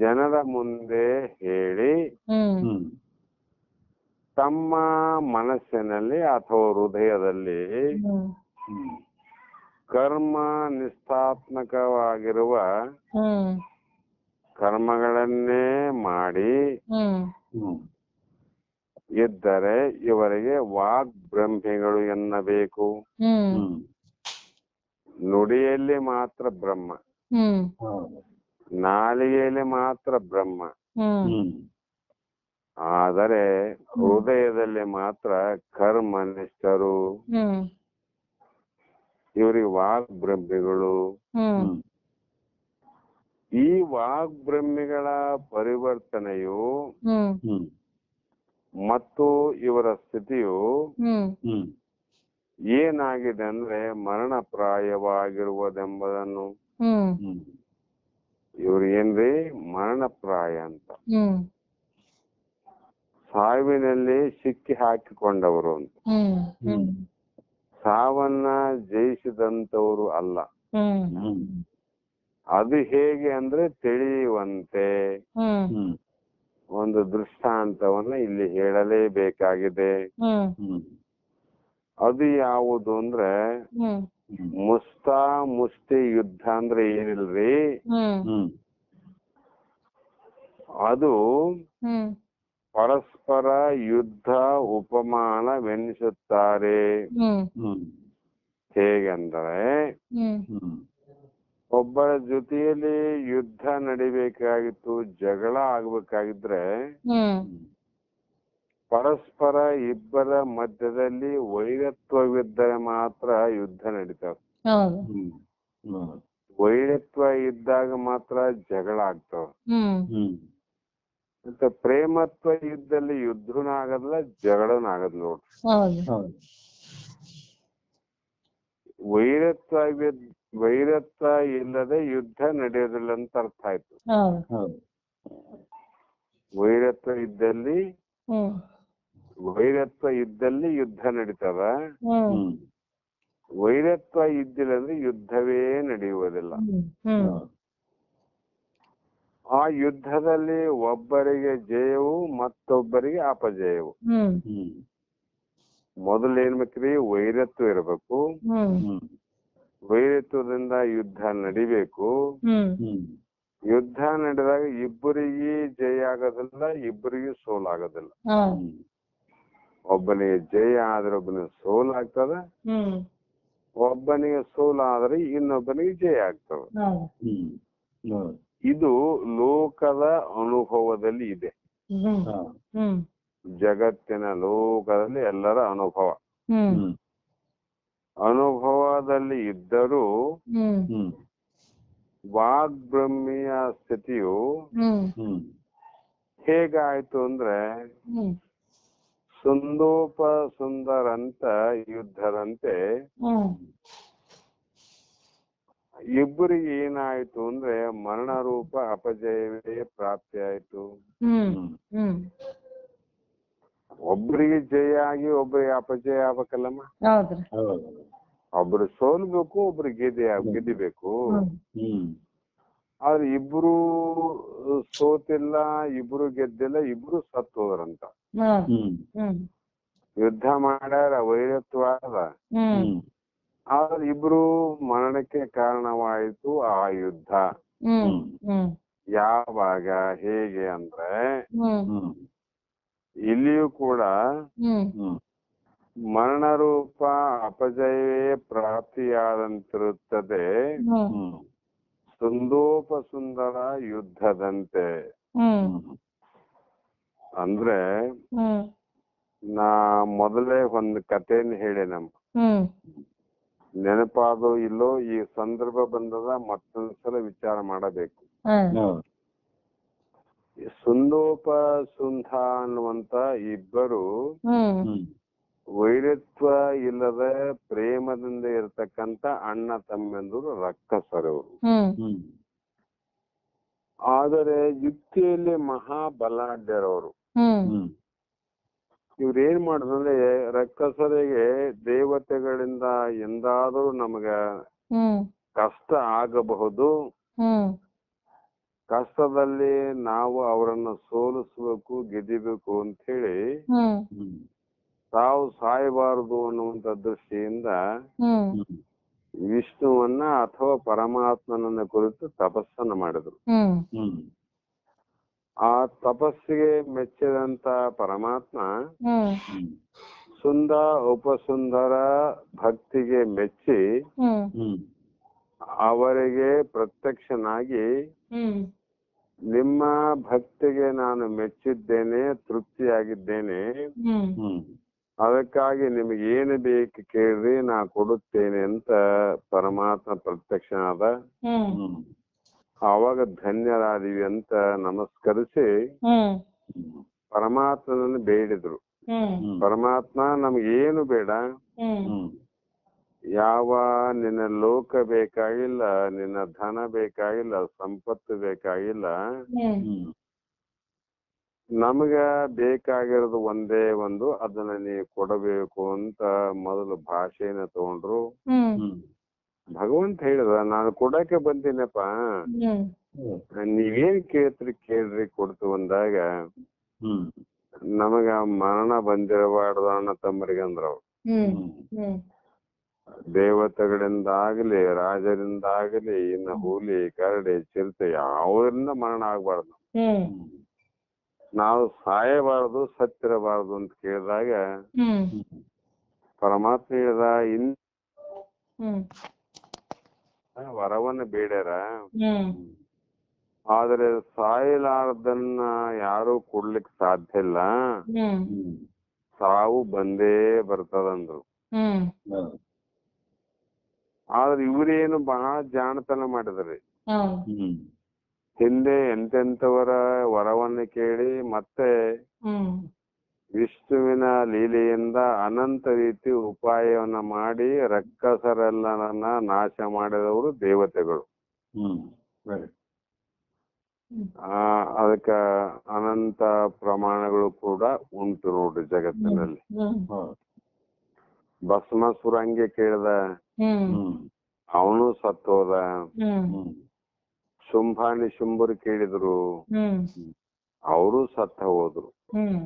ಜನರ ಮುಂದೆ ಹೇಳಿ ತಮ್ಮ ಮನಸ್ಸಿನಲ್ಲಿ ಅಥವಾ ಹೃದಯದಲ್ಲಿ ಕರ್ಮ ನಿಷ್ಠಾತ್ಮಕವಾಗಿರುವ ಕರ್ಮಗಳನ್ನೇ ಮಾಡಿ ಇದ್ದರೆ ಇವರಿಗೆ ವಾಗ್ಬ್ರಹ್ಮಿಗಳು ಎನ್ನಬೇಕು. ನುಡಿಯಲ್ಲಿ ಮಾತ್ರ ಬ್ರಹ್ಮ, ನಾಲಿಗೆಯಲ್ಲಿ ಮಾತ್ರ ಬ್ರಹ್ಮ, ಆದರೆ ಹೃದಯದಲ್ಲಿ ಮಾತ್ರ ಕರ್ಮನಿಷ್ಠರು. ಇವರಿಗೆ ವಾಗ್ಬ್ರಹ್ಮಿಗಳು. ಈ ವಾಗ್ಬ್ರಹ್ಮಿಗಳ ಪರಿವರ್ತನೆಯು ಮತ್ತು ಇವರ ಸ್ಥಿತಿಯು ಏನಾಗಿದೆ ಅಂದ್ರೆ ಮರಣಪ್ರಾಯವಾಗಿರುವುದೆಂಬುದನ್ನು ಇವ್ರು ಏನ್ರಿ ಮರಣಪ್ರಾಯ ಅಂತ, ಸಾವಿನಲ್ಲಿ ಸಿಕ್ಕಿ ಹಾಕಿಕೊಂಡವರು ಅಂತ, ಸಾವನ್ನ ಜಯಿಸಿದಂತವರು ಅಲ್ಲ. ಅದು ಹೇಗೆ ಅಂದ್ರೆ ತಿಳಿಯುವಂತೆ ಒಂದು ದೃಷ್ಟಾಂತವನ್ನ ಇಲ್ಲಿ ಹೇಳಲೇಬೇಕಾಗಿದೆ. ಅದು ಯಾವುದು ಅಂದ್ರೆ ಮುಷ್ಟಿ ಯುದ್ಧ ಅಂದ್ರೆ ಏನಿಲ್ರಿ, ಅದು ಪರಸ್ಪರ ಯುದ್ಧ ಉಪಮಾನವೆನಿಸುತ್ತಾರೆ. ಹೇಗೆಂದರೆ ಒಬ್ಬರ ಜೊತೆಯಲ್ಲಿ ಯುದ್ಧ ನಡಿಬೇಕಾಗಿತ್ತು, ಜಗಳ ಆಗ್ಬೇಕಾಗಿದ್ರೆ ಪರಸ್ಪರ ಇಬ್ಬರ ಮಧ್ಯದಲ್ಲಿ ವೈರತ್ವವಿದ್ದರೆ ಮಾತ್ರ ಯುದ್ಧ ನಡೀತಾವ. ವೈರತ್ವ ಇದ್ದಾಗ ಮಾತ್ರ ಜಗಳ ಆಗ್ತಾವ. ಮತ್ತೆ ಪ್ರೇಮತ್ವ ಇದ್ದಲ್ಲಿ ಯುದ್ಧನೂ ಆಗದಿಲ್ಲ, ಜಗಳನೂ ಆಗದ್ ನೋಡ್ರಿ. ವೈರತ್ವ ಇಲ್ಲದೆ ಯುದ್ಧ ನಡೆಯೋದಿಲ್ಲ ಅಂತ ಅರ್ಥ ಆಯ್ತು. ವೈರತ್ವ ಇದ್ದಲ್ಲಿ ಯುದ್ಧ ನಡೀತದ, ವೈರತ್ವ ಇದ್ದಿಲ್ಲ ಅಂದ್ರೆ ಯುದ್ಧವೇ ನಡೆಯುವುದಿಲ್ಲ. ಆ ಯುದ್ಧದಲ್ಲಿ ಒಬ್ಬರಿಗೆ ಜಯವು ಮತ್ತೊಬ್ಬರಿಗೆ ಅಪಜಯವು. ಮೊದಲು ಏನ್ ಬೇಕ್ರಿ, ವೈರತ್ವ ಇರಬೇಕು, ವೈರತ್ವದಿಂದ ಯುದ್ಧ ನಡಿಬೇಕು. ಯುದ್ಧ ನಡೆದಾಗ ಇಬ್ಬರಿಗೆ ಜಯ ಆಗೋದಿಲ್ಲ, ಇಬ್ಬರಿಗೆ ಸೋಲಾಗೋದಿಲ್ಲ. ಒಬ್ಬನಿಗೆ ಜಯ ಆದ್ರೆ ಒಬ್ಬನಿಗೆ ಸೋಲಾಗ್ತದ, ಒಬ್ಬನಿಗೆ ಸೋಲಾದ್ರೆ ಇನ್ನೊಬ್ಬನಿಗೆ ಜಯ ಆಗ್ತದ. ಇದು ಲೋಕದ ಅನುಭವದಲ್ಲಿ ಇದೆ. ಜಗತ್ತಿನ ಲೋಕದಲ್ಲಿ ಎಲ್ಲರ ಅನುಭವದಲ್ಲಿ ಇದ್ದರೂ ವಾಗ್ಬ್ರಹ್ಮಿಯ ಸ್ಥಿತಿಯು ಹ್ಮ್ ಹ್ಮ್ ಹೇಗಾಯ್ತು ಅಂದ್ರೆ ಹ್ಮ್ ಸುಂದೋಪ ಸುಂದರಂತ ಯುದ್ಧದಂತೆ ಹ್ಮ್ ಇಬ್ಬರಿಗೆ ಏನಾಯ್ತು ಅಂದ್ರೆ ಮರಣ ರೂಪ ಅಪಜಯವೇ ಪ್ರಾಪ್ತಿ ಆಯ್ತು. ಹ್ಮ್ ಹ್ಮ್ ಹ್ಮ್ ಒಬ್ಬರಿಗೆ ಜಯ ಆಗಿ ಒಬ್ಬರಿಗೆ ಅಪಜಯ ಆಗ್ಬೇಕಲ್ಲಮ್ಮ. ಹೌದ್ರಿ. ಹೌದು. ಒಬ್ರು ಸೋಲ್ಬೇಕು, ಒಬ್ರು ಗೆದಿಬೇಕು. ಹ್ಮ್ ಆದ್ರೆ ಇಬ್ರು ಸೋತಿಲ್ಲ, ಇಬ್ರು ಗೆದ್ದಿಲ್ಲ, ಇಬ್ರು ಸತ್ತು ಹೋದ್ರಂತ. ಹ್ಮ್ ಹ್ಮ್ ಹ್ಮ್ ಯುದ್ಧ ಮಾಡ್ಯಾರ, ವೈರತ್ವಾದ, ಹ್ಮ್ ಆದ್ರೆ ಇಬ್ರು ಮರಣಕ್ಕೆ ಕಾರಣವಾಯಿತು ಆ ಯುದ್ಧ. ಹ್ಮ್ ಹ್ಮ್ ಯಾವಾಗ ಹೇಗೆ ಅಂದ್ರೆ ಹ್ಮ್ ಹ್ಮ್ ಇಲ್ಲಿಯೂ ಕೂಡ ಹ್ಮ್ ಹ್ಮ್ ಮರಣ ರೂಪ ಅಪಜಯವೇ ಪ್ರಾಪ್ತಿಯಾದಂತಿರುತ್ತದೆ ಹ್ಮ್ ಹ್ಮ್ ಸುಂದೋಪ ಸುಂದರ ಯುದ್ಧದಂತೆ. ಹ್ಮ್ ಅಂದ್ರೆ ಹ್ಮ್ ನಾ ಮೊದಲೇ ಒಂದು ಕಥೆಯನ್ನು ಹೇಳೇನಮ್ಮ, ಹ್ಮ್ ನೆನಪಾದೋ ಇಲ್ಲೋ ಈ ಸಂದರ್ಭ ಬಂದದ ಮತ್ತೊಂದ್ಸಲ ವಿಚಾರ ಮಾಡಬೇಕು. ಹೌದು. ಸುಂದೋಪ ಸುಂಧ ಅನ್ನುವಂತ ಇಬ್ಬರು ಹ್ಮ್ ಹ್ಮ್ ವೈರತ್ವ ಇಲ್ಲದ ಪ್ರೇಮದಿಂದ ಇರತಕ್ಕಂತ ಅಣ್ಣ ತಮ್ಮಂದರು ರಕ್ಕಸರವರು. ಹ್ಮ್ ಹ್ಮ್ ಆದರೆ ಯುಕ್ತಿಯಲ್ಲಿ ಮಹಾಬಲಾಢ್ಯರವರು. ಹ್ಮ್ ಹ್ಮ್ ಇವ್ರೇನ್ ಮಾಡಿದ್ರೆ ರಕ್ಕಸರಿಗೆ ದೇವತೆಗಳಿಂದ ಎಂದಾದರೂ ನಮಗ ಹ್ಮ್ ಕಷ್ಟ ಆಗಬಹುದು, ಹ್ಮ್ ಕಷ್ಟದಲ್ಲಿ ನಾವು ಅವರನ್ನ ಸೋಲಿಸ್ಬೇಕು, ಗೆದಿಬೇಕು ಅಂತ ಹೇಳಿ ಹ್ಮ್ ಹ್ಮ್ ತಾವು ಸಾಯಬಾರದು ಅನ್ನುವಂತ ದೃಷ್ಟಿಯಿಂದ ಹ್ಮ್ ಹ್ಮ್ ವಿಷ್ಣುವನ್ನ ಅಥವಾ ಪರಮಾತ್ಮನನ್ನ ಕುರಿತು ತಪಸ್ಸನ್ನ ಮಾಡಿದ್ರು. ಹ್ಮ್ ಹ್ಮ್ ಆ ತಪಸ್ಸಿಗೆ ಮೆಚ್ಚಿದಂತ ಪರಮಾತ್ಮ ಹ್ಮ್ ಹ್ಮ್ ಸುಂದ ಉಪಸುಂದರ ಭಕ್ತಿಗೆ ಮೆಚ್ಚಿ ಹ್ಮ್ ಹ್ಮ್ ಅವರಿಗೆ ಪ್ರತ್ಯಕ್ಷನಾಗಿ ಹ್ಮ್ ನಿಮ್ಮ ಭಕ್ತಿಗೆ ನಾನು ಮೆಚ್ಚಿದ್ದೇನೆ, ತೃಪ್ತಿಯಾಗಿದ್ದೇನೆ, ಹ್ಮ್ ಹ್ಮ್ ಅದಕ್ಕಾಗಿ ನಿಮಗೆ ಏನು ಬೇಕು ಕೇಳ್ರಿ ನಾ ಕೊಡುತ್ತೇನೆ ಅಂತ ಪರಮಾತ್ಮ ಪ್ರತ್ಯಕ್ಷನಾದ. ಹ್ಮ್ ಹ್ಮ್ ಆವಾಗ ಧನ್ಯರಾದಿವಿ ಅಂತ ನಮಸ್ಕರಿಸಿ ಹ್ಮ್ ಪರಮಾತ್ಮನನ್ನು ಬೇಡಿದ್ರು. ಹ್ಮ್ ಪರಮಾತ್ಮ ನಮ್ಗೇನು ಬೇಡ, ಹ್ಮ್ ಹ್ಮ್ ಯಾವ ನಿನ್ನ ಲೋಕ ಬೇಕಾಗಿಲ್ಲ, ನಿನ್ನ ಧನ ಬೇಕಾಗಿಲ್ಲ, ಸಂಪತ್ತು ಬೇಕಾಗಿಲ್ಲ, ಹ್ಮ್ ಹ್ಮ್ ನಮಗ ಬೇಕಾಗಿರೋದು ಒಂದೇ ಒಂದು, ಅದನ್ನ ನೀವು ಕೊಡಬೇಕು ಅಂತ ಮೊದಲು ಭಾಷೆನ ತಗೊಂಡ್ರು. ಹ್ಮ್ ಹ್ಮ್ ಭಗವಂತ ಹೇಳಿದ ನಾನು ಕೊಡಕ್ಕೆ ಬಂದಿನಪ್ಪ, ಹ್ಮ್ ನೀವೇನ್ ಕೇಳ್ರಿ ಕೊಡ್ತು ಅಂದಾಗ ಹ್ಮ್ ನಮಗ ಮರಣ ಬಂದಿರಬಾರ್ದು ಅಣ್ಣ ತಮ್ಮರಿಗೆ ಅಂದ್ರ ಅವ್ರು. ಹ್ಮ್ ಹ್ಮ್ ದೇವತೆಗಳಿಂದ ಆಗ್ಲಿ, ರಾಜರಿಂದ ಆಗ್ಲಿ, ಇನ್ನು ಹುಲಿ ಕರಡಿ ಚಿರತೆ ಯಾವ್ದ್ರಿಂದ ಮರಣ ಆಗ್ಬಾರ್ದು, ಹ್ಮ್ ನಾವು ಸಾಯಬಾರದು, ಸತ್ತಿರಬಾರದು ಅಂತ ಕೇಳಿದಾಗ ಹ್ಮ್ ಪರಮಾತ್ಮ ಹೇಳಿದ ಇನ್ ಹ್ಮ್ ವರವನ್ನ ಬೇಡ್ಯಾರ, ಹ್ಮ್ ಆದ್ರೆ ಸಾಯಲಾರ್ದನ್ನ ಯಾರು ಕೊಡ್ಲಿಕ್ ಸಾಧ್ಯ ಇಲ್ಲ, ಹ್ಮ್ ಹ್ಮ್ ಸಾವು ಬಂದೇ ಬರ್ತದಂದ್ರು. ಹ್ಮ್ ಹೌದು. ಆದ್ರೆ ಇವ್ರೇನು ಬಹಳ ಜಾಣತನ ಮಾಡಿದ್ರಿ. ಹೌದು. ಹ್ಮ್ ಹಿಂದೆ ಎಂತೆಂತವರ ವರವನ್ನ ಕೇಳಿ ಮತ್ತೆ ಹ್ಮ್ ವಿಷ್ಣುವಿನ ಲೀಲೆಯಿಂದ ಅನಂತ ರೀತಿ ಉಪಾಯವನ್ನ ಮಾಡಿ ರಕ್ಕಸರೆಲ್ಲರನ್ನ ನಾಶ ಮಾಡಿದವರು ದೇವತೆಗಳು. ಹ್ಮ್ right. ಅದಕ್ಕ ಅನಂತ ಪ್ರಮಾಣಗಳು ಕೂಡ ಉಂಟು ನೋಡ್ರಿ ಜಗತ್ತಿನಲ್ಲಿ. ಹ್ಮ್ ಹೌದು. ಭಸ್ಮಾಸುರ ಹಂಗೆ ಕೇಳ್ದ, ಹ್ಮ್ ಹ್ಮ್ ಅವನು ಸತ್ತೋದ. ಹ್ಮ್ ಹ್ಮ್ ಶುಂಭಾನಿ ಶುಂಭರು ಕೇಳಿದ್ರು, ಹ್ಮ್ ಅವರು ಸತ್ತ ಹೋದ್ರು. ಹ್ಮ್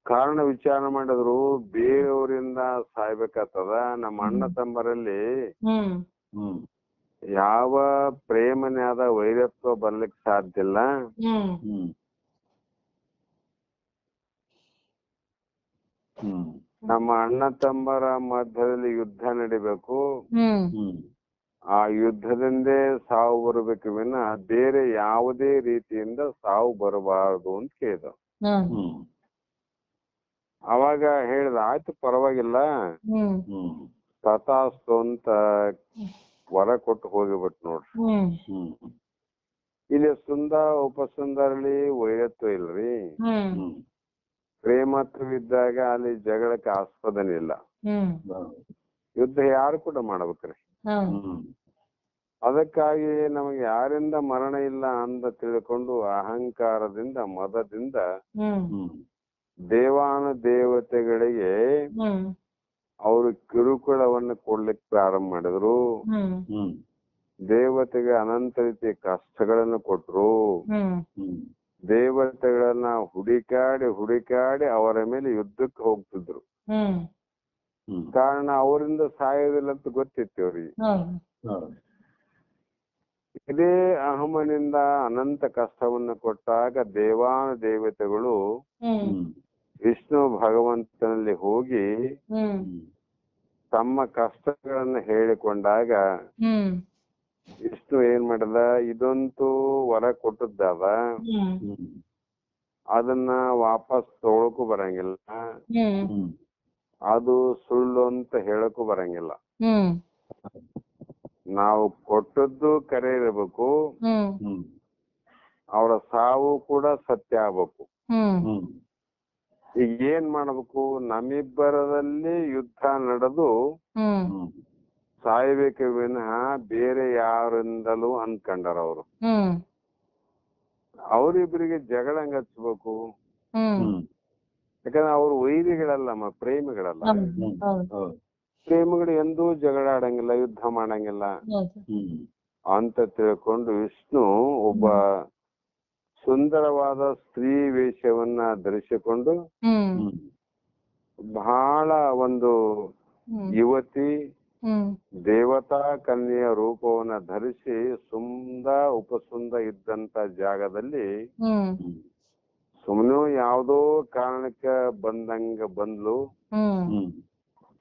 ಕಾರಣ ವಿಚಾರ ಮಾಡಿದ್ರು, ಬೇರೆಯವರಿಂದ ಸಾಯ್ಬೇಕಾಗ್ತದ, ನಮ್ಮ ಅಣ್ಣ ತಮ್ಮರಲ್ಲಿ ಹ್ಮ್ ಹ್ಮ್ ಯಾವ ಪ್ರೇಮನಾದ ವೈರತ್ವ ಬರ್ಲಿಕ್ಕೆ ಸಾಧ್ಯ ಇಲ್ಲ. ಹ್ಮ್ ಹ್ಮ್ ಹ್ಮ್ ನಮ್ಮ ಅಣ್ಣ ತಮ್ಮರ ಮಧ್ಯದಲ್ಲಿ ಯುದ್ಧ ನಡಿಬೇಕು, ಹ್ಮ್ ಹ್ಮ್ ಆ ಯುದ್ಧದಿಂದೇ ಸಾವು ಬರಬೇಕು ವಿನ ಬೇರೆ ಯಾವುದೇ ರೀತಿಯಿಂದ ಸಾವು ಬರಬಾರದು ಅಂತ ಕೇಳಿದ. ಹ್ಮ್ ಅವಾಗ ಹೇಳಿದ, ಆಯ್ತು ಪರವಾಗಿಲ್ಲ, ಹ್ಮ್ ತಥಾಸ್ತು ಅಂತ ವರ ಕೊಟ್ಟು ಹೋಗಿಬಿಟ್ಟು ನೋಡ್ರಿ. ಹ್ಮ್ ಹ್ಮ್ ಇಲ್ಲಿ ಸುಂದರ ಉಪಸುಂದರಲ್ಲಿ ವೈರತ್ವ ಇಲ್ರಿ. ಹ್ಮ್ ಹ್ಮ್ ಪ್ರೇಮತ್ವವಿದ್ದಾಗ ಅಲ್ಲಿ ಜಗಳಕ್ಕೆ ಆಸ್ಪದನೆ ಇಲ್ಲ. ಹ್ಮ್ ಯುದ್ಧ ಯಾರು ಕೂಡ ಮಾಡ್ಬೇಕ್ರಿ. ಹೌದು. ಹ್ಮ್ ಅದಕ್ಕಾಗಿ ನಮಗೆ ಯಾರಿಂದ ಮರಣ ಇಲ್ಲ ಅಂತ ತಿಳ್ಕೊಂಡು ಅಹಂಕಾರದಿಂದ ಮದದಿಂದ ಹ್ಮ್ ಹ್ಮ್ ದೇವಾನು ದೇವತೆಗಳಿಗೆ ಹ್ಮ್ ಅವರು ಕಿರುಕುಳವನ್ನು ಕೊಡ್ಲಿಕ್ಕೆ ಪ್ರಾರಂಭ ಮಾಡಿದ್ರು. ಹ್ಮ್ ಹ್ಮ್ ದೇವತೆಗೆ ಅನಂತ ರೀತಿಯ ಕಷ್ಟಗಳನ್ನು ಕೊಟ್ರು. ಹ್ಮ್ ಹ್ಮ್ ದೇವತೆಗಳನ್ನ ಹುಡುಕಾಡಿ ಅವರ ಮೇಲೆ ಯುದ್ಧಕ್ಕೆ ಹೋಗ್ತಿದ್ರು. ಹ್ಮ್ ಹ್ಮ್ ಕಾರಣ ಅವರಿಂದ ಸಾಯೋದಿಲ್ಲ ಅಂತ ಗೊತ್ತಿತ್ತು ಅವ್ರಿಗೆ. ಹೌದು. ಹೌದು. ಇದೇ ಅಹಮನಿಂದ ಅನಂತ ಕಷ್ಟವನ್ನು ಕೊಟ್ಟಾಗ ದೇವಾನು ದೇವತೆಗಳು ಹ್ಮ್ ಹ್ಮ್ ವಿಷ್ಣು ಭಗವಂತನಲ್ಲಿ ಹೋಗಿ ಹ್ಮ್ ಹ್ಮ್ ತಮ್ಮ ಕಷ್ಟಗಳನ್ನ ಹೇಳಿಕೊಂಡಾಗ ಹ್ಮ್ ವಿಷ್ಣು ಏನ್ ಮಾಡದ, ಇದಂತೂ ವರ ಕೊಟ್ಟದ್ದಾದ, ಹ್ಮ್ ಹ್ಮ್ ಅದನ್ನ ವಾಪಸ್ ತಗೊಳಕು ಬರಂಗಿಲ್ಲ, ಹ್ಮ್ ಹ್ಮ್ ಅದು ಸುಳ್ಳು ಅಂತ ಹೇಳಕ್ಕೂ ಬರಂಗಿಲ್ಲ. ಹ್ಮ್ ನಾವು ಕೊಟ್ಟದ್ದು ಕರೆ ಇರಬೇಕು, ಹ್ಮ್ ಹ್ಮ್ ಅವರ ಸಾವು ಕೂಡ ಸತ್ಯ ಆಗ್ಬೇಕು. ಹ್ಮ್ ಹ್ಮ್ ಈಗ ಏನ್ ಮಾಡ್ಬೇಕು, ನಮ್ಮಿಬ್ಬರದಲ್ಲಿ ಯುದ್ಧ ನಡೆದು ಹ್ಮ್ ಹ್ಮ್ ಸಾಯ್ಬೇಕು ವಿನಃ ಬೇರೆ ಯಾರಿಂದಲೂ ಅನ್ಕೊಂಡಾರ ಅವರು. ಹ್ಮ್ ಅವರಿಬ್ಬರಿಗೆ ಜಗಳ ಹೆಂಗ್ ಹಚ್ಬೇಕು? ಹ್ಮ್ ಹ್ಮ್ ಯಾಕಂದ್ರೆ ಅವ್ರು ವೈರಿಗಳಲ್ಲ, ಪ್ರೇಮಿಗಳಲ್ಲ. ಹೌದು ಹೌದು ಪ್ರೇಮಿಗಳು ಎಂದೂ ಜಗಳ ಆಡಂಗಿಲ್ಲ, ಯುದ್ಧ ಮಾಡಂಗಿಲ್ಲ ಹೌದು. ಹ್ಮ್ ಅಂತ ತಿಳ್ಕೊಂಡು ವಿಷ್ಣು ಒಬ್ಬ ಸುಂದರವಾದ ಸ್ತ್ರೀ ವೇಷವನ್ನ ಧರಿಸಿಕೊಂಡು ಹ್ಮ್ ಹ್ಮ್ ಬಹಳ ಒಂದು ಹ್ಮ್ ಯುವತಿ ಹ್ಮ್ ದೇವತಾ ಕನ್ಯೆಯ ರೂಪವನ್ನ ಧರಿಸಿ ಉಪಸುಂದ ಇದ್ದಂತ ಜಾಗದಲ್ಲಿ ಹ್ಮ್ ಹ್ಮ್ ಸುಮ್ಮನೆ ಯಾವುದೋ ಕಾರಣಕ್ಕೆ ಬಂದ್ಲು. ಹ್ಮ್ ಹ್ಮ್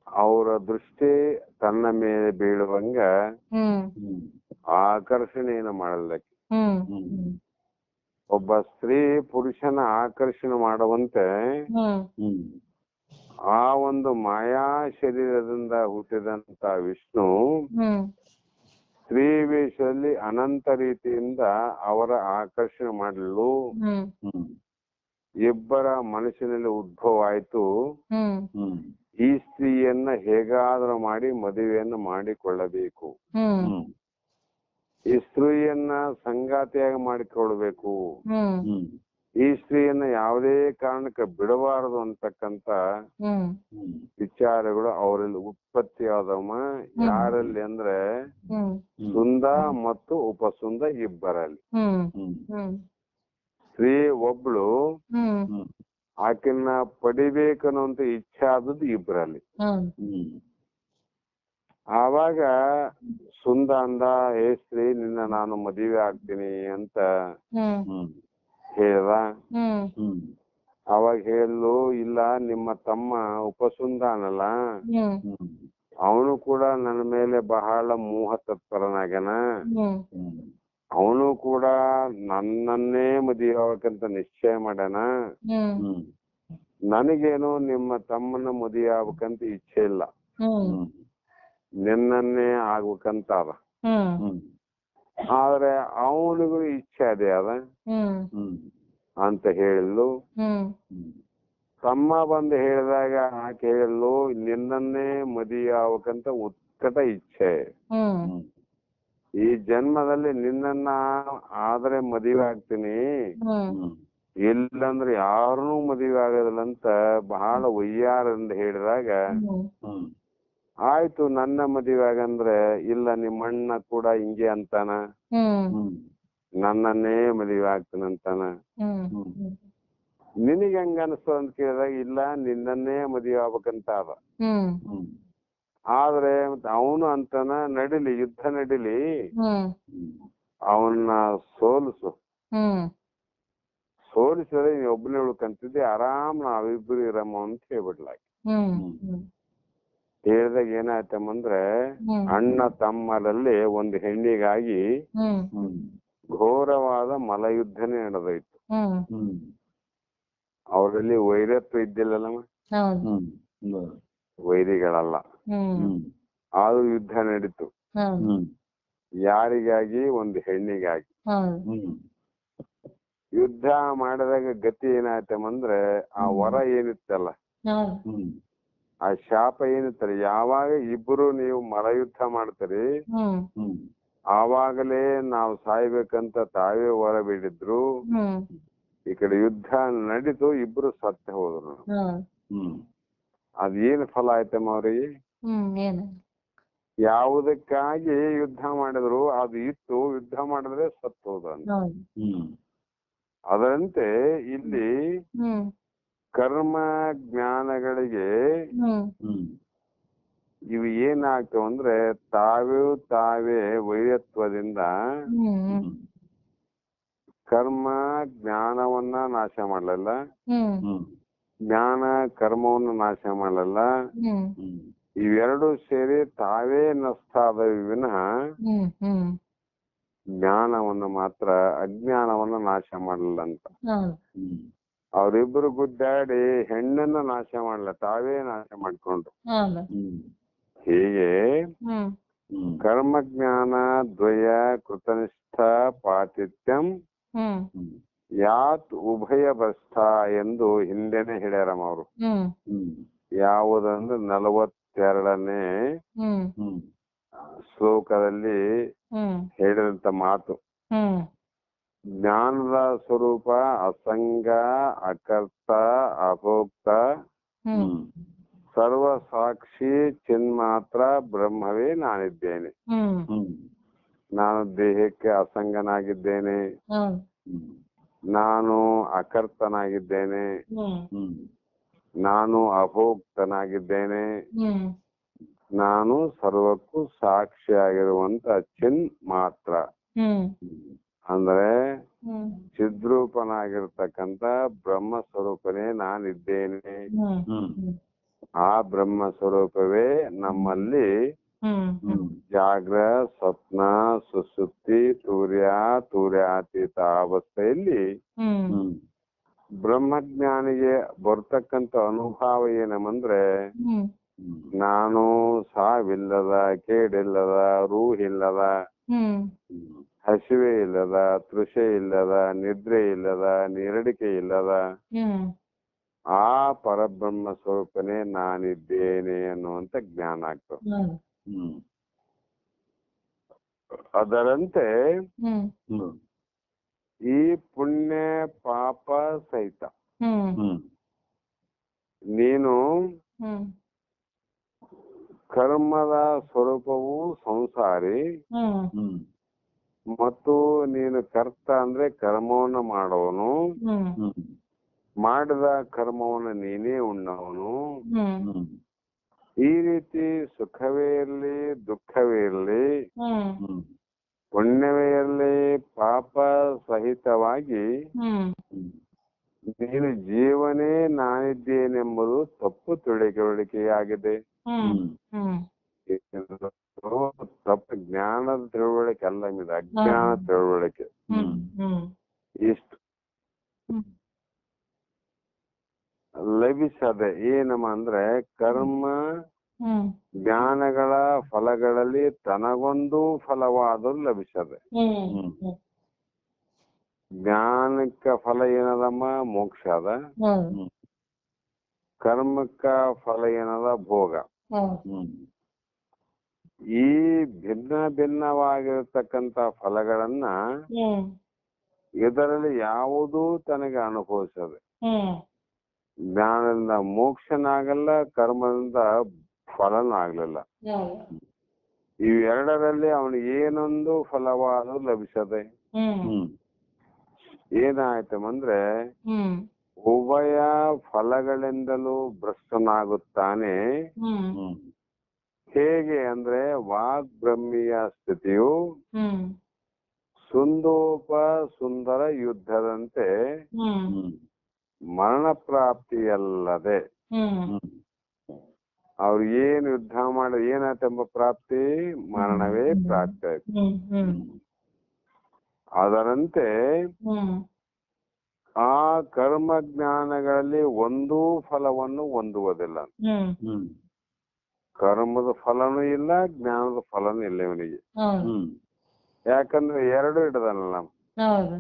ಅವರ ದೃಷ್ಟಿ ತನ್ನ ಮೇಲೆ ಬೀಳುವಂಗ ಹ್ಮ್ ಹ್ಮ್ ಆಕರ್ಷಣೆಯನ್ನು ಮಾಡಲಿಕ್ಕೆ. ಹ್ಮ್ ಹ್ಮ್ ಒಬ್ಬ ಸ್ತ್ರೀ ಪುರುಷನ ಆಕರ್ಷಣೆ ಮಾಡುವಂತೆ ಹ್ಮ್ ಹ್ಮ್ ಆ ಒಂದು ಮಾಯಾ ಶರೀರದಿಂದ ಹುಟ್ಟಿದಂತ ವಿಷ್ಣು ಹ್ಮ್ ಸ್ತ್ರೀ ವೇಷದಲ್ಲಿ ಅನಂತ ರೀತಿಯಿಂದ ಅವರ ಆಕರ್ಷಣೆ ಮಾಡಲು ಹ್ಮ್ ಹ್ಮ್ ಇಬ್ಬರ ಮನಸ್ಸಿನಲ್ಲಿ ಉದ್ಭವ ಆಯ್ತು. ಹ್ಮ್ ಹ್ಮ್ ಈ ಸ್ತ್ರೀಯನ್ನ ಹೇಗಾದ್ರೂ ಮಾಡಿ ಮದುವೆಯನ್ನು ಮಾಡಿಕೊಳ್ಳಬೇಕು, ಹ್ಮ್ ಹ್ಮ್ ಈ ಸ್ತ್ರೀಯನ್ನ ಸಂಗಾತಿಯಾಗಿ ಮಾಡಿಕೊಳ್ಬೇಕು, ಹ್ಮ್ ಹ್ಮ್ ಈ ಸ್ತ್ರೀಯನ್ನ ಯಾವುದೇ ಕಾರಣಕ್ಕೆ ಬಿಡಬಾರದು ಅಂತಕ್ಕಂತ ಹ್ಮ್ ಹ್ಮ್ ವಿಚಾರಗಳು ಅವರಲ್ಲಿ ಉತ್ಪತ್ತಿಯಾದವ. ಯಾರಲ್ಲಿ ಅಂದ್ರೆ ಹ್ಮ್ ಸುಂದ ಮತ್ತು ಉಪಸುಂದ ಇಬ್ಬರಲ್ಲಿ. ಹ್ಮ್ ಹ್ಮ್ ಹ್ಮ್ ಸ್ತ್ರೀ ಒಬ್ಳು ಹ್ಮ್ ಹ್ಮ್ ಆಕೆನ್ನ ಪಡಿಬೇಕನ್ನುವಂತ ಇಚ್ಛೆ ಆದದ್ದು ಇಬ್ಬರಲ್ಲಿ. ಹೌದು. ಹ್ಮ್ ಆವಾಗ ಸುಂದ ಅಂದ, ಏ ಸ್ತ್ರೀ ನಿನ್ನ ನಾನು ಮದುವೆ ಆಗ್ತೀನಿ ಅಂತ ಹ್ಮ್ ಹ್ಮ್ ಹೇಳ್ದ. ಹ್ಮ್ ಹ್ಮ್ ಅವಾಗ ಹೇಳಲು, ಇಲ್ಲ ನಿಮ್ಮ ತಮ್ಮ ಉಪಸುಂದ ಅನ್ನಲ್ಲ, ಹ್ಮ್ ಹ್ಮ್ ಅವನು ಕೂಡ ನನ್ನ ಮೇಲೆ ಬಹಳ ಮೋಹ ತತ್ಪರನಾಗ್ಯಾನ, ಹ್ಮ್ ಹ್ಮ್ ಅವನು ಕೂಡ ನನ್ನನ್ನೇ ಮದುವೆ ಆಗ್ಬೇಕಂತ ನಿಶ್ಚಯ ಮಾಡ್ಯಾನ. ಹ್ಮ್ ಹ್ಮ್ ನನಗೇನು ನಿಮ್ಮ ತಮ್ಮನ ಮದುವೆ ಆಗ್ಬೇಕಂತ ಇಚ್ಛೆ ಇಲ್ಲ, ಹ್ಮ್ ಹ್ಮ್ ನಿನ್ನನ್ನೇ ಆಗ್ಬೇಕಂತ ಅದ. ಹ್ಮ್ ಹ್ಮ್ ಆದ್ರೆ ಅವನಿಗೂ ಇಚ್ಛೆ ಅದೇ ಅದ ಹ್ಮ್ ಹ್ಮ್ ಅಂತ ಹೇಳಿದ್ಲು. ಹ್ಮ್ ಹ್ಮ್ ತಮ್ಮ ಬಂದು ಹೇಳಿದಾಗ ಆಕೆ ಹೇಳಿದ್ಲು, ನಿನ್ನನ್ನೇ ಮದುವೆ ಆಗ್ಬೇಕಂತ ಉತ್ಕಟ ಇಚ್ಛೆ, ಹ್ಮ್ ಹ್ಮ್ ಈ ಜನ್ಮದಲ್ಲಿ ನಿನ್ನನ್ನ ಆದ್ರೆ ಮದುವೆ ಆಗ್ತೀನಿ, ಹ್ಮ್ ಹ್ಮ್ ಇಲ್ಲಂದ್ರೆ ಯಾರನ್ನೂ ಮದುವೆ ಆಗೋದಿಲ್ಲ ಅಂತ ಬಹಳ ವಯ್ಯಾರದಿಂದ ಹೇಳಿದಾಗ, ಹ್ಮ್ ಆಯ್ತು ನನ್ನ ಮದುವೆ ಆಗಂದ್ರೆ, ಇಲ್ಲ ನಿಮ್ಮ ಅಣ್ಣ ಕೂಡ ಹಿಂಗೆ ಅಂತಾನ, ಹ್ಮ್ ಹ್ಮ್ ನನ್ನನ್ನೇ ಮದುವೆ ಆಗ್ತಾನಂತಾನ, ಹ್ಮ್ ನಿನಗೆ ಹೆಂಗ ಅನಿಸ್ತು ಅಂತ ಕೇಳಿದಾಗ, ಇಲ್ಲ ನಿನ್ನನ್ನೇ ಮದುವೆ ಆಗ್ಬೇಕಂತ ಅದ. ಹ್ಮ್ ಹ್ಮ್ ಆದ್ರೆ ಅವನು ಅಂತಾನ, ನಡಿಲಿ ಯುದ್ಧ ನಡಿಲಿ, ಹ್ಮ್ ಅವನ್ನ ಹ್ಮ್ ಸೋಲಿಸಿದ್ರೆ ನೀ ಒಬ್ಬನೇ ಉಳ್ಕಂತಿದ್ದೆ, ಆರಾಮ್ ನಾವಿಬ್ರು ಇರಮ್ಮ ಅಂತ ಹೇಳ್ಬಿಡ್ಲಾಕ. ಹ್ಮ್ ಹೇಳಿದಾಗ ಏನಾಯ್ತಮ್ಮಂದ್ರೆ, ಅಣ್ಣ ತಮ್ಮರಲ್ಲಿ ಒಂದು ಹೆಣ್ಣಿಗಾಗಿ ಹ್ಮ್ ಹ್ಮ್ ಘೋರವಾದ ಮಲಯುದ್ಧನೇ ನಡೆದೋಯ್ತು. ಹ್ಮ್ ಹ್ಮ್ ಅವರಲ್ಲಿ ವೈರತ್ವ ಇದ್ದಿಲ್ಲಲ್ಲಮ್ಮ, ಹೌದು. ಹ್ಮ್ ವೈರಿಗಳಲ್ಲ, ಹ್ಮ್ ಹ್ಮ್ ಆದ್ರೂ ಯುದ್ಧ ನಡೀತು. ಹೌದು ಹ್ಮ್ ಯಾರಿಗಾಗಿ? ಒಂದು ಹೆಣ್ಣಿಗಾಗಿ. ಹೌದು ಹ್ಮ್ ಯುದ್ಧ ಮಾಡಿದಾಗ ಗತಿ ಏನಾಯ್ತಂದ್ರೆ ಆ ವರ ಏನಿತ್ತಲ್ಲ, ಹೌದು ಹ್ಮ್ ಆ ಶಾಪ ಏನಿತ್ತಲ್ಲ, ಯಾವಾಗ ಇಬ್ರು ನೀವು ಮಲ್ಲಯುದ್ಧ ಮಾಡ್ತೀರಿ ಹ್ಮ್ ಹ್ಮ್ ಆವಾಗಲೇ ನಾವು ಸಾಯ್ಬೇಕಂತ ತಾವೇ ವರ ಬೇಡಿದ್ರು. ಹ್ಮ್ ಈ ಕಡೆ ಯುದ್ಧ ನಡೀತು, ಇಬ್ರು ಸತ್ತ ಹೋದ್ರು. ಹೌದು ಹ್ಮ್ ಅದೇನು ಫಲ ಆಯ್ತಮ್ಮ ಅವ್ರಿಗೆ? ಏನು ಯಾವುದಕ್ಕಾಗಿ ಯುದ್ಧ ಮಾಡಿದ್ರು ಅದು ಇತ್ತು, ಯುದ್ಧ ಮಾಡಿದ್ರೆ ಸತ್ತು ಹೋದ ಅಂತ. ಹೌದು ಹ್ಮ್ ಅದರಂತೆ ಇಲ್ಲಿ ಹ್ಮ್ ಕರ್ಮ ಜ್ಞಾನಗಳಿಗೆ ಹ್ಮ್ ಹ್ಮ್ ಇವು ಏನಾಗ್ತವೆ ಅಂದ್ರೆ ತಾವೇ ವೈರತ್ವದಿಂದ ಹ್ಮ್ ಹ್ಮ್ ಕರ್ಮ ಜ್ಞಾನವನ್ನ ನಾಶ ಮಾಡಲ್ಲ, ಹ್ಮ್ ಹ್ಮ್ ಜ್ಞಾನ ಕರ್ಮವನ್ನು ನಾಶ ಮಾಡಲ್ಲ. ಹ್ಮ್ ಹ್ಮ್ ಇವೆರಡು ಸೇರಿ ತಾವೇ ನಷ್ಟ ಆದವು ವಿನಃ ಹ್ಮ್ ಹ್ಮ್ ಜ್ಞಾನವನ್ನು ಮಾತ್ರ ಅಜ್ಞಾನವನ್ನ ನಾಶ ಮಾಡಲ್ಲ ಅಂತ. ಹೌದು ಹ್ಮ್ ಅವರಿಬ್ಬರು ಗುದ್ದಾಡಿ ಹೆಣ್ಣನ್ನ ನಾಶ ಮಾಡಲ್ಲ, ತಾವೇ ನಾಶ ಮಾಡ್ಕೊಂಡ್ರು. ಹೌದು ಹ್ಮ್ ಹೀಗೆ ಹ್ಮ್ ಹ್ಮ್ ಕರ್ಮಜ್ಞಾನ ದ್ವಯ ಕೃತನಿಷ್ಠ ಪಾತಿತ್ಯಂ ಹ್ಮ್ ಹ್ಮ್ ಯಾತ್ ಉಭಯ ಭ್ರಷ್ಟ ಎಂದು ಹಿಂದೆನೆ ಹೇಳ್ಯಾರಮ್ಮ ಅವರು. ಹ್ಮ್ ಹ್ಮ್ ಯಾವುದಂದ್ರೆ 42ನೇ ಹ್ಮ್ ಹ್ಮ್ ಶ್ಲೋಕದಲ್ಲಿ ಹ್ಮ್ ಹೇಳಿದಂತ ಮಾತು. ಹ್ಮ್ ಜ್ಞಾನದ ಸ್ವರೂಪ ಅಸಂಗ, ಅಕರ್ತ, ಅಭೋಕ್ತ, ಹ್ಮ್ ಹ್ಮ್ ಸರ್ವ ಸಾಕ್ಷಿ ಚಿನ್ಮಾತ್ರ ಬ್ರಹ್ಮವೇ ನಾನಿದ್ದೇನೆ. ಹ್ಮ್ ಹ್ಮ್ ನಾನು ದೇಹಕ್ಕೆ ಅಸಂಗನಾಗಿದ್ದೇನೆ, ಹೌದು ಹ್ಮ್ ನಾನು ಅಕರ್ತನಾಗಿದ್ದೇನೆ, ಹ್ಮ್ ಹ್ಮ್ ನಾನು ಅಭೋಕ್ತನಾಗಿದ್ದೇನೆ, ಹ್ಮ್ ನಾನು ಸರ್ವಕ್ಕೂ ಸಾಕ್ಷಿಯಾಗಿರುವಂತ ಚಿನ್ ಮಾತ್ರ. ಹ್ಮ್ ಅಂದ್ರೆ ಹ್ಮ್ ಚಿದ್ರೂಪನಾಗಿರ್ತಕ್ಕಂಥ ಬ್ರಹ್ಮ ಸ್ವರೂಪನೇ ನಾನಿದ್ದೇನೆ. ಹ್ಮ್ ಹ್ಮ್ ಆ ಬ್ರಹ್ಮ ಸ್ವರೂಪವೇ ನಮ್ಮಲ್ಲಿ ಹ್ಮ್ ಹ್ಮ್ ಜಾಗ್ರ, ಸ್ವಪ್ನ, ಸುಷುಪ್ತಿ, ತೂರ್ಯಾತೀತ ಅವಸ್ಥೆಯಲ್ಲಿ ಹ್ಮ್ ಹ್ಮ್ ಬ್ರಹ್ಮಜ್ಞಾನಿಗೆ ಬರ್ತಕ್ಕಂಥ ಅನುಭವ ಏನಂದ್ರೆ ಹ್ಮ್ ನಾನು ಸಾವಿಲ್ಲದ, ಕೇಡಿಲ್ಲದ, ರೂಹಿಲ್ಲದ, ಹ್ಮ್ ಹಸಿವೆ ಇಲ್ಲದ, ತೃಷೆ ಇಲ್ಲದ, ನಿದ್ರೆ ಇಲ್ಲದ, ನೀರಡಿಕೆ ಇಲ್ಲದ ಹ್ಮ್ ಆ ಪರಬ್ರಹ್ಮ ಸ್ವರೂಪನೇ ನಾನಿದ್ದೇನೆ ಅನ್ನುವಂತ ಜ್ಞಾನ ಆಗ್ತದೆ. ಹೌದು ಹ್ಮ್ ಅದರಂತೆ ಹ್ಮ್ ಹ್ಮ್ ಈ ಪುಣ್ಯ ಪಾಪ ಸಹಿತ ಹ್ಮ್ ಹ್ಮ್ ನೀನು ಹ್ಮ್ ಕರ್ಮದ ಸ್ವರೂಪವು ಸಂಸಾರಿ ಹ್ಮ್ ಹ್ಮ್ ಮತ್ತು ನೀನು ಕರ್ತ ಅಂದ್ರೆ ಕರ್ಮವನ್ನು ಮಾಡೋನು, ಹ್ಮ್ ಹ್ಮ್ ಮಾಡಿದ ಕರ್ಮವನ್ನು ನೀನೇ ಉಣ್ಣವನು. ಹ್ಮ್ ಹ್ಮ್ ಈ ರೀತಿ ಸುಖವೇ ಇರಲಿ, ದುಃಖವೇ ಇರಲಿ, ಹ್ಮ್ ಹ್ಮ್ ಪುಣ್ಯವೇ ಇರಲಿ, ಪಾಪ ಸಹಿತವಾಗಿ ಹ್ಮ್ ನೀನು ಜೀವನೇ ನಾನಿದ್ದೇನೆಂಬುದು ತಪ್ಪು ತಿಳುವಳಿಕೆಯಾಗಿದೆ. ಹ್ಮ್ ಹ್ಮ್ ತಪ್ಪು ಜ್ಞಾನದ ತಿಳುವಳಿಕೆ ಅಲ್ಲ, ಇದು ಅಜ್ಞಾನ ತಿಳುವಳಿಕೆ. ಹ್ಮ್ ಹ್ಮ್ ಇಷ್ಟು ಹ್ಮ್ ಲಭಿಸದೆ ಏನಮ್ಮ ಅಂದ್ರೆ ಕರ್ಮ ಹ್ಮ್ ಜ್ಞಾನಗಳ ಫಲಗಳಲ್ಲಿ ತನಗೊಂದು ಫಲವಾದರೂ ಲಭಿಸದೆ. ಹ್ಮ್ ಜ್ಞಾನಕ್ಕ ಫಲ ಏನದಮ್ಮ? ಮೋಕ್ಷ ಅದ. ಹೌದು ಕರ್ಮಕ್ಕ ಫಲ ಏನದ? ಭೋಗ. ಹೌದು ಈ ಭಿನ್ನ ಭಿನ್ನವಾಗಿರತಕ್ಕಂತ ಫಲಗಳನ್ನ ಹ್ಮ್ ಇದರಲ್ಲಿ ಯಾವುದೂ ತನಗೆ ಅನುಭವಿಸದೆ. ಹ್ಮ್ ಜ್ಞಾನದಿಂದ ಮೋಕ್ಷನಾಗಲ್ಲ, ಕರ್ಮದಿಂದ ಫಲನೂ ಆಗ್ಲಿಲ್ಲ. ಹೌದು ಇವೆರಡರಲ್ಲಿ ಅವನಿಗೆ ಏನೊಂದು ಫಲವಾದರೂ ಲಭಿಸದೆ. ಹ್ಮ್ ಏನಾಯ್ತಂದ್ರೆ ಹ್ಮ್ ಉಭಯ ಫಲಗಳಿಂದಲೂ ಭ್ರಷ್ಟನಾಗುತ್ತಾನೆ. ಹ್ಮ್ ಹೇಗೆ ಅಂದ್ರೆ ವಾಗ್ಬ್ರಹ್ಮಿಯ ಸ್ಥಿತಿಯು ಹ್ಮ್ ಸುಂದೋಪ ಸುಂದರ ಯುದ್ಧದಂತೆ ಹ್ಮ್ ಮರಣ ಪ್ರಾಪ್ತಿಯಲ್ಲದೆ ಹ್ಮ್ ಅವ್ರು ಏನು ಯುದ್ಧ ಮಾಡಿ ಏನಾಯ್ತೆಂಬ ಪ್ರಾಪ್ತಿ? ಮರಣವೇ ಪ್ರಾಪ್ತಿ ಆಯ್ತು. ಹ್ಮ್ ಹ್ಮ್ ಅದರಂತೆ ಹ್ಮ್ ಆ ಕರ್ಮ ಜ್ಞಾನಗಳಲ್ಲಿ ಒಂದೂ ಫಲವನ್ನು ಹೊಂದುವುದಿಲ್ಲ. ಹ್ಮ್ ಕರ್ಮದ ಫಲನೂ ಇಲ್ಲ, ಜ್ಞಾನದ ಫಲನೂ ಇಲ್ಲ ಇವನಿಗೆ. ಹೌದು ಯಾಕಂದ್ರೆ ಎರಡು ಹಿಡ್ದಲ್ಲ. ಹೌದು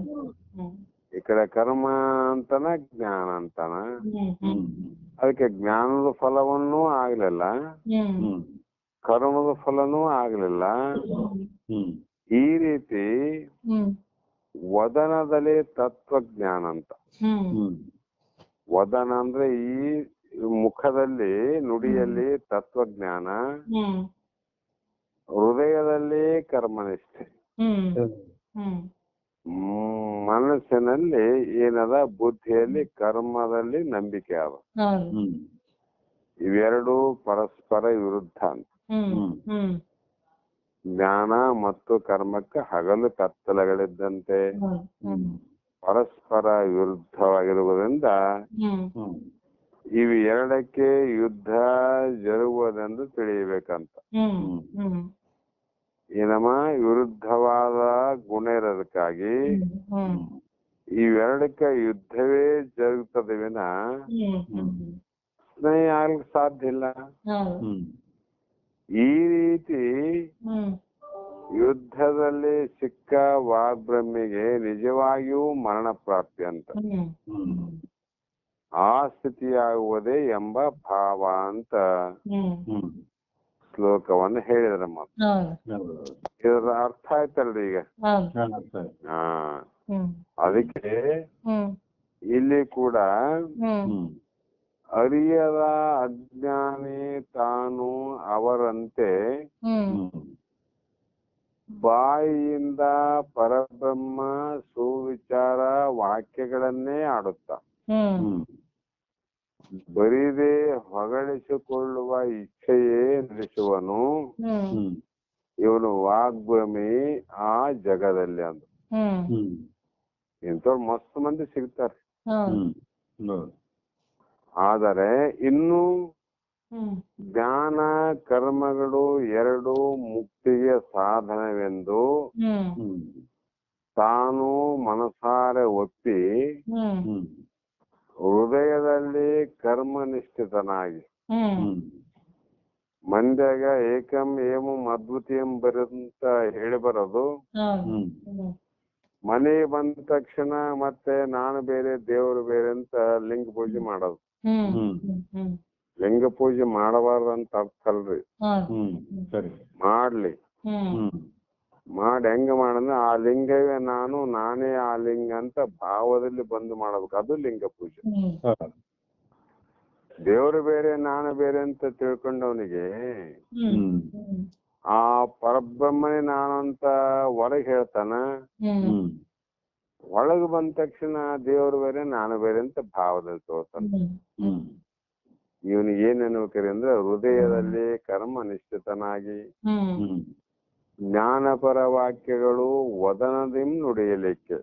ಹ್ಮ್ ಈ ಕಡೆ ಕರ್ಮ ಅಂತಾನ, ಜ್ಞಾನ ಅಂತಾನ. ಹ್ಮ್ ಅದಕ್ಕೆ ಜ್ಞಾನದ ಫಲವನ್ನೂ ಆಗ್ಲಿಲ್ಲ, ಹ್ಮ್ ಕರ್ಮದ ಫಲನೂ ಆಗ್ಲಿಲ್ಲ. ಈ ರೀತಿ ಹ್ಮ್ ವದನದಲ್ಲಿ ತತ್ವಜ್ಞಾನ ಅಂತ. ವದನ ಅಂದ್ರೆ ಈ ಮುಖದಲ್ಲಿ, ನುಡಿಯಲ್ಲಿ ತತ್ವಜ್ಞಾನ, ಹ್ಮ್ ಹೃದಯದಲ್ಲಿ ಕರ್ಮನಿಷ್ಠೆ, ಹ್ಮ್ ಮನಸ್ಸಿನಲ್ಲಿ ಏನದ, ಬುದ್ಧಿಯಲ್ಲಿ ಕರ್ಮದಲ್ಲಿ ನಂಬಿಕೆ ಅದ. ಹೌದು ಇವೆರಡು ಪರಸ್ಪರ ವಿರುದ್ಧ ಅಂತ. ಜ್ಞಾನ ಮತ್ತು ಕರ್ಮಕ್ಕೆ ಹಗಲು ಕತ್ತಲೆಗಳಿದ್ದಂತೆ ಪರಸ್ಪರ ವಿರುದ್ಧವಾಗಿರುವುದರಿಂದ ಇವು ಎರಡಕ್ಕೆ ಯುದ್ಧ ಜರುಗುವುದೆಂದು ತಿಳಿಯಬೇಕಂತ. ಏನಮ್ಮ, ವಿರುದ್ಧವಾದ ಗುಣ ಇರೋದಕ್ಕಾಗಿ ಇವೆರಡಕ್ಕೆ ಯುದ್ಧವೇ ಜರುಗುತ್ತದೆ ವಿನ ಸ್ನೇಹ ಆಗ್ಲಿಕ್ಕೆ ಸಾಧ್ಯ ಇಲ್ಲ. ಈ ರೀತಿ ಯುದ್ಧದಲ್ಲಿ ಸಿಕ್ಕ ವಾಗ್ಬ್ರಹ್ಮಿಗೆ ನಿಜವಾಗಿಯೂ ಮರಣ ಪ್ರಾಪ್ತಿ ಅಂತ, ಆ ಸ್ಥಿತಿಯಾಗುವುದೇ ಎಂಬ ಭಾವ ಅಂತ ಶ್ಲೋಕವನ್ನು ಹೇಳಿದ್ರಮ್ಮ. ಇದರ ಅರ್ಥ ಆಯ್ತಲ್ರಿ ಈಗ? ಹಾ, ಅದಕ್ಕೆ ಇಲ್ಲಿ ಕೂಡ ಅರಿಯದ ಅಜ್ಞಾನಿ ತಾನು ಅವರಂತೆ ಬಾಯಿಯಿಂದ ಪರಬ್ರಹ್ಮ ಸುವಿಚಾರ ವಾಕ್ಯಗಳನ್ನೇ ಆಡುತ್ತ ಬರಿದೇ ಹೊಗಳಿಸಿಕೊಳ್ಳುವ ಇಚ್ಛೆಯೇ ನಡೆಸುವನು ಇವನು ವಾಗ್ಭೂಮಿ ಆ ಜಗದಲ್ಲಿ ಅಂತ. ಇಂಥವ್ರು ಮಸ್ತ್ ಮಂದಿ ಸಿಗ್ತಾರೆ. ಆದರೆ ಇನ್ನು ಜ್ಞಾನ ಕರ್ಮಗಳು ಎರಡು ಮುಕ್ತಿಗೆ ಸಾಧನವೆಂದು ತಾನು ಮನಸಾರೆ ಒಪ್ಪಿ ಹೃದಯದಲ್ಲಿ ಕರ್ಮನಿಷ್ಠಿತನಾಗಿ ಮಂದ್ಯಾಗ ಏಕಂ ಏಮಂ ಅದ್ವಿತೀಯಂ ಬರಂತ ಹೇಳಿ ಬರೋದು. ಮನೆ ಬಂದ ತಕ್ಷಣ ಮತ್ತೆ ನಾನು ಬೇರೆ ದೇವರು ಬೇರೆ ಅಂತ ಲಿಂಗ ಪೂಜೆ ಮಾಡೋದು. ಲಿಂಗ ಪೂಜೆ ಮಾಡಬಾರ್ದಂತ ಅರ್ಥ ಅಲ್ರಿ. ಮಾಡ್ಲಿ, ಮಾಡಿ ಹೆಂಗ ಮಾಡಂದ್ರೆ ಆ ಲಿಂಗವೇ ನಾನು, ನಾನೇ ಆ ಲಿಂಗ ಅಂತ ಭಾವದಲ್ಲಿ ಬಂದು ಮಾಡಬೇಕು. ಅದು ಲಿಂಗ ಪೂಜೆ. ದೇವರು ಬೇರೆ ನಾನು ಬೇರೆ ಅಂತ ತಿಳ್ಕೊಂಡವನಿಗೆ ಆ ಪರಬ್ರಹ್ಮನೇ ನಾನು ಅಂತ ಹೊರಗೆ ಹೇಳ್ತಾನ. ಒಳಗ್ ಬಂದ ತಕ್ಷಣ ದೇವರು ಬೇರೆ ನಾನು ಬೇರೆ ಅಂತ ಭಾವದಲ್ಲಿ ತೋರ್ತಾನ. ಇವನಿಗೆ ಏನ್ ಅನ್ಬೇಕ್ರಿ ಅಂದ್ರೆ ಹೃದಯದಲ್ಲಿ ಕರ್ಮ ನಿಶ್ಚಿತನಾಗಿ ಜ್ಞಾನಪರ ವಾಕ್ಯಗಳು ವದನದಿಂ ನುಡಿಯಲಿಕ್ಕೆ.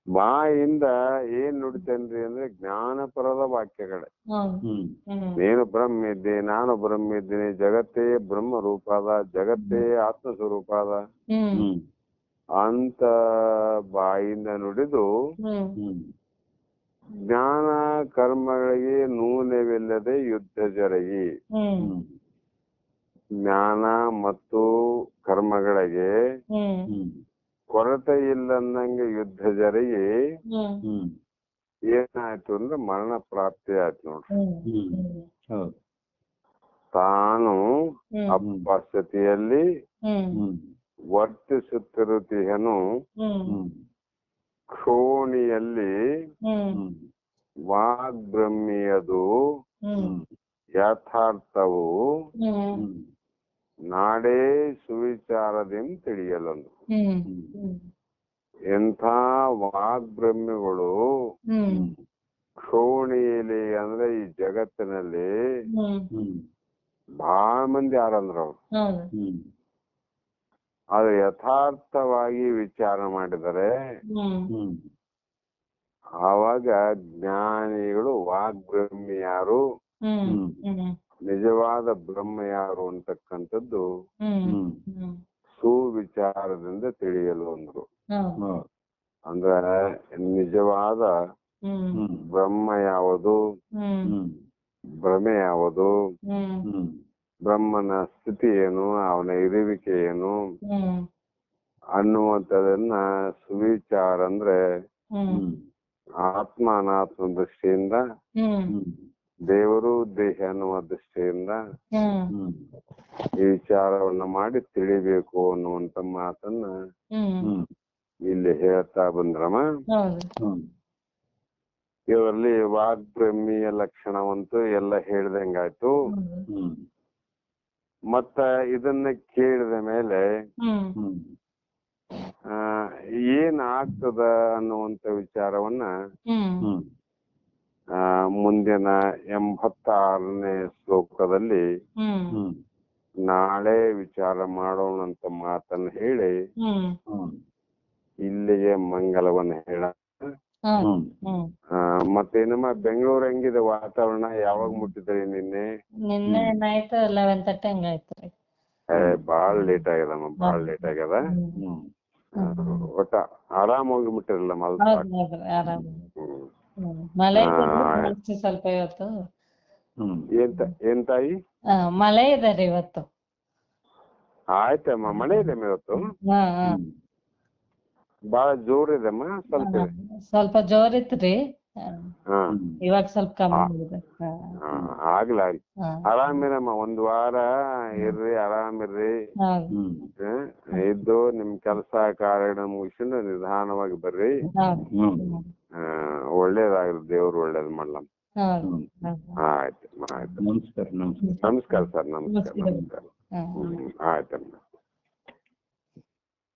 ಬಾಯಿಂದ ಏನ್ ನುಡಿತೇನ್ರಿ ಅಂದ್ರೆ ಜ್ಞಾನಪರದ ವಾಕ್ಯಗಳೇ. ನೀನು ಬ್ರಹ್ಮ ಇದ್ದೆ, ನಾನು ಬ್ರಹ್ಮ ಇದ್ದೀನಿ, ಜಗತ್ತೇ ಬ್ರಹ್ಮ ರೂಪ ಅದ, ಜಗತ್ತೇ ಆತ್ಮ ಸ್ವರೂಪ ಅದ ಅಂತ ಬಾಯಿಂದ ನುಡಿದು ಜ್ಞಾನ ಕರ್ಮಗಳಿಗೆ ನೂನವಿಲ್ಲದೆ ಯುದ್ಧ ಜರಗಿ. ಜ್ಞಾನ ಮತ್ತು ಕರ್ಮಗಳಿಗೆ ಕೊರತೆ ಇಲ್ಲಂದಂಗೆ ಯುದ್ಧ ಜರಗಿ ಏನಾಯ್ತು ಅಂದ್ರೆ ಮರಣ ಪ್ರಾಪ್ತಿ ಆಯ್ತು ನೋಡ್ರಿ. ತಾನು ಅಪಸ್ಥಿತಿಯಲ್ಲಿ ವರ್ತಿಸುತ್ತಿರುತ್ತೀಹನು, ಕ್ಷೋಣಿಯಲ್ಲಿ ವಾಗ್ಬ್ರಹ್ಮಿಯದು ಯಥಾರ್ಥವು ನಾಡೇ ಸುವಿಚಾರದಿಂದ ತಿಳಿಯಲೊಂದು. ಎಂಥ ವಾಗ್ಬ್ರಹ್ಮಿಗಳು ಕ್ಷೋಣಿಯಲ್ಲಿ ಅಂದ್ರೆ ಈ ಜಗತ್ತಿನಲ್ಲಿ ಬಹಳ ಮಂದಿ ಯಾರಂದ್ರ ಅವ್ರು. ಅದು ಯಥಾರ್ಥವಾಗಿ ವಿಚಾರ ಮಾಡಿದರೆ ಆವಾಗ ಜ್ಞಾನಿಗಳು ವಾಗ್ಬ್ರಹ್ಮಿ ಯಾರು, ನಿಜವಾದ ಬ್ರಹ್ಮ ಯಾರು ಅಂತಕ್ಕಂಥದ್ದು ಸುವಿಚಾರದಿಂದ ತಿಳಿಯಲು ಅಂದ್ರು. ಅಂದ್ರೆ ನಿಜವಾದ ಬ್ರಹ್ಮ ಯಾವುದು, ಭ್ರಮೆ ಯಾವುದು, ಹ್ಮ್ ಹ್ಮ್ ಬ್ರಹ್ಮನ ಸ್ಥಿತಿ ಏನು, ಅವನ ಇರುವಿಕೆ ಏನು ಹ್ಮ್ ಅನ್ನುವಂಥದನ್ನ ಸುವಿಚಾರ ಅಂದ್ರೆ ಹ್ಮ್ ಹ್ಮ್ ಆತ್ಮ ಅನಾತ್ಮ ದೃಷ್ಟಿಯಿಂದ, ಹ್ಮ್ ಹ್ಮ್ ದೇವರು ದೇಹ ಅನ್ನುವ ದೃಷ್ಟಿಯಿಂದ ಹ್ಮ್ ಹ್ಮ್ ಈ ವಿಚಾರವನ್ನ ಮಾಡಿ ತಿಳಿಬೇಕು ಅನ್ನುವಂತ ಮಾತನ್ನ ಹ್ಮ್ ಹ್ಮ್ ಇಲ್ಲಿ ಹೇಳ್ತಾ ಬಂದ್ರಮ್ಮ. ಹೌದು. ಹ್ಮ್ ಇದರಲ್ಲಿ ವಾಗ್ಬ್ರಹ್ಮಿಯ ಲಕ್ಷಣವಂತೂ ಎಲ್ಲ ಹೇಳ್ದಂಗಾಯ್ತು. ಹ್ಮ್ ಮತ್ತ ಇದನ್ನ ಕೇಳಿದ ಮೇಲೆ ಹ್ಮ್ ಹ್ಮ್ ಆ ಏನ್ ಆಗ್ತದ ಅನ್ನುವಂತ ವಿಚಾರವನ್ನ ಹ್ಮ್ ಹ್ಮ್ ಮುಂದಿನ 86ನೇ ಶ್ಲೋಕದಲ್ಲಿ ಹ್ಮ್ ಹ್ಮ್ ನಾಳೆ ವಿಚಾರ ಮಾಡೋಣ ಅಂತ ಮಾತನ್ನ ಹೇಳಿ ಹ್ಮ್ ಹ್ಮ್ ಇಲ್ಲಿಗೆ ಮಂಗಲವನ್ನ ಹೇಳ. ಹೌದು. ಹ್ಮ್ ಹ್ಮ್ ಮತ್ತೆ ನಮ್ಮ ಬೆಂಗಳೂರು ಹೆಂಗಿದೆ ವಾತಾವರಣ? ಯಾವಾಗ ಮುಟ್ಟಿದ್ರಿ ನಿನ್ನೆ? ನಿನ್ನೆ ಏನಾಯ್ತು 11:30 ಹಂಗಾಯ್ತು ರೀ. ಬಾಳ್ ಲೇಟ್ ಆಗ್ಯದಮ್ಮ, ಬಾಳ್ ಲೇಟ್ ಆಗ್ಯದ. ಹ್ಮ್ ಒಟ್ಟ ಆರಾಮಾಗಿ ಮುಟ್ಟಿರಲ್ಲ ಮಲ್ಸ. ಹೌದು ಹೌದ್ರಿ ಆರಾಮ. ಮಳೆ ಇದೆ ಜಾಸ್ತಿ ಸ್ವಲ್ಪ ಇವತ್ತು. ಹ್ಮ್ ಏನ್ ತಾಯಿ? ಮಳೆ ಇದೆ ರೀ ಇವತ್ತು. ಆಯ್ತಮ್ಮ, ಮಳೆ ಇದೆ ಇವತ್ತು. ಹಾ ಹಾ ಬಾಳ ಜೋರ್ ಇದೆಮ್ಮ, ಸ್ವಲ್ಪ ಇದೆ. ಸ್ವಲ್ಪ ಜೋರಿತ್ರಿ. ಹಾ ಇವಾಗ ಸ್ವಲ್ಪ ಕಮ್ಮಿ ಆಗಿದೆ. ಆಗ್ಲಿ ಹಾ ಆರಾಮಿರಮ್ಮ, ಒಂದ್ ವಾರ ಇರ್ರಿ, ಆರಾಮಿರ್ರಿ. ಹೌದು. ಇದ್ದು ನಿಮ್ ಕೆಲಸ ಕಾರ್ಯಗಳನ್ನ ಮುಗಿಸ್ಕೊಂಡು ನಿಧಾನವಾಗಿ ಬರ್ರಿ. ಹೌದು. ಒಳ್ಳೇದಾಗ್ಲಿ, ದೇವ್ರು ಒಳ್ಳೇದ್ ಮಾಡ್ಲಮ್ಮ. ಹೌದು. ಆಯ್ತು ಆಯ್ತು. ನಮಸ್ಕಾರ. ನಮಸ್ಕಾರ ಸರ್, ನಮಸ್ಕಾರ ನಮಸ್ಕಾರ. ಹಾ ಆಯ್ತಮ್ಮ.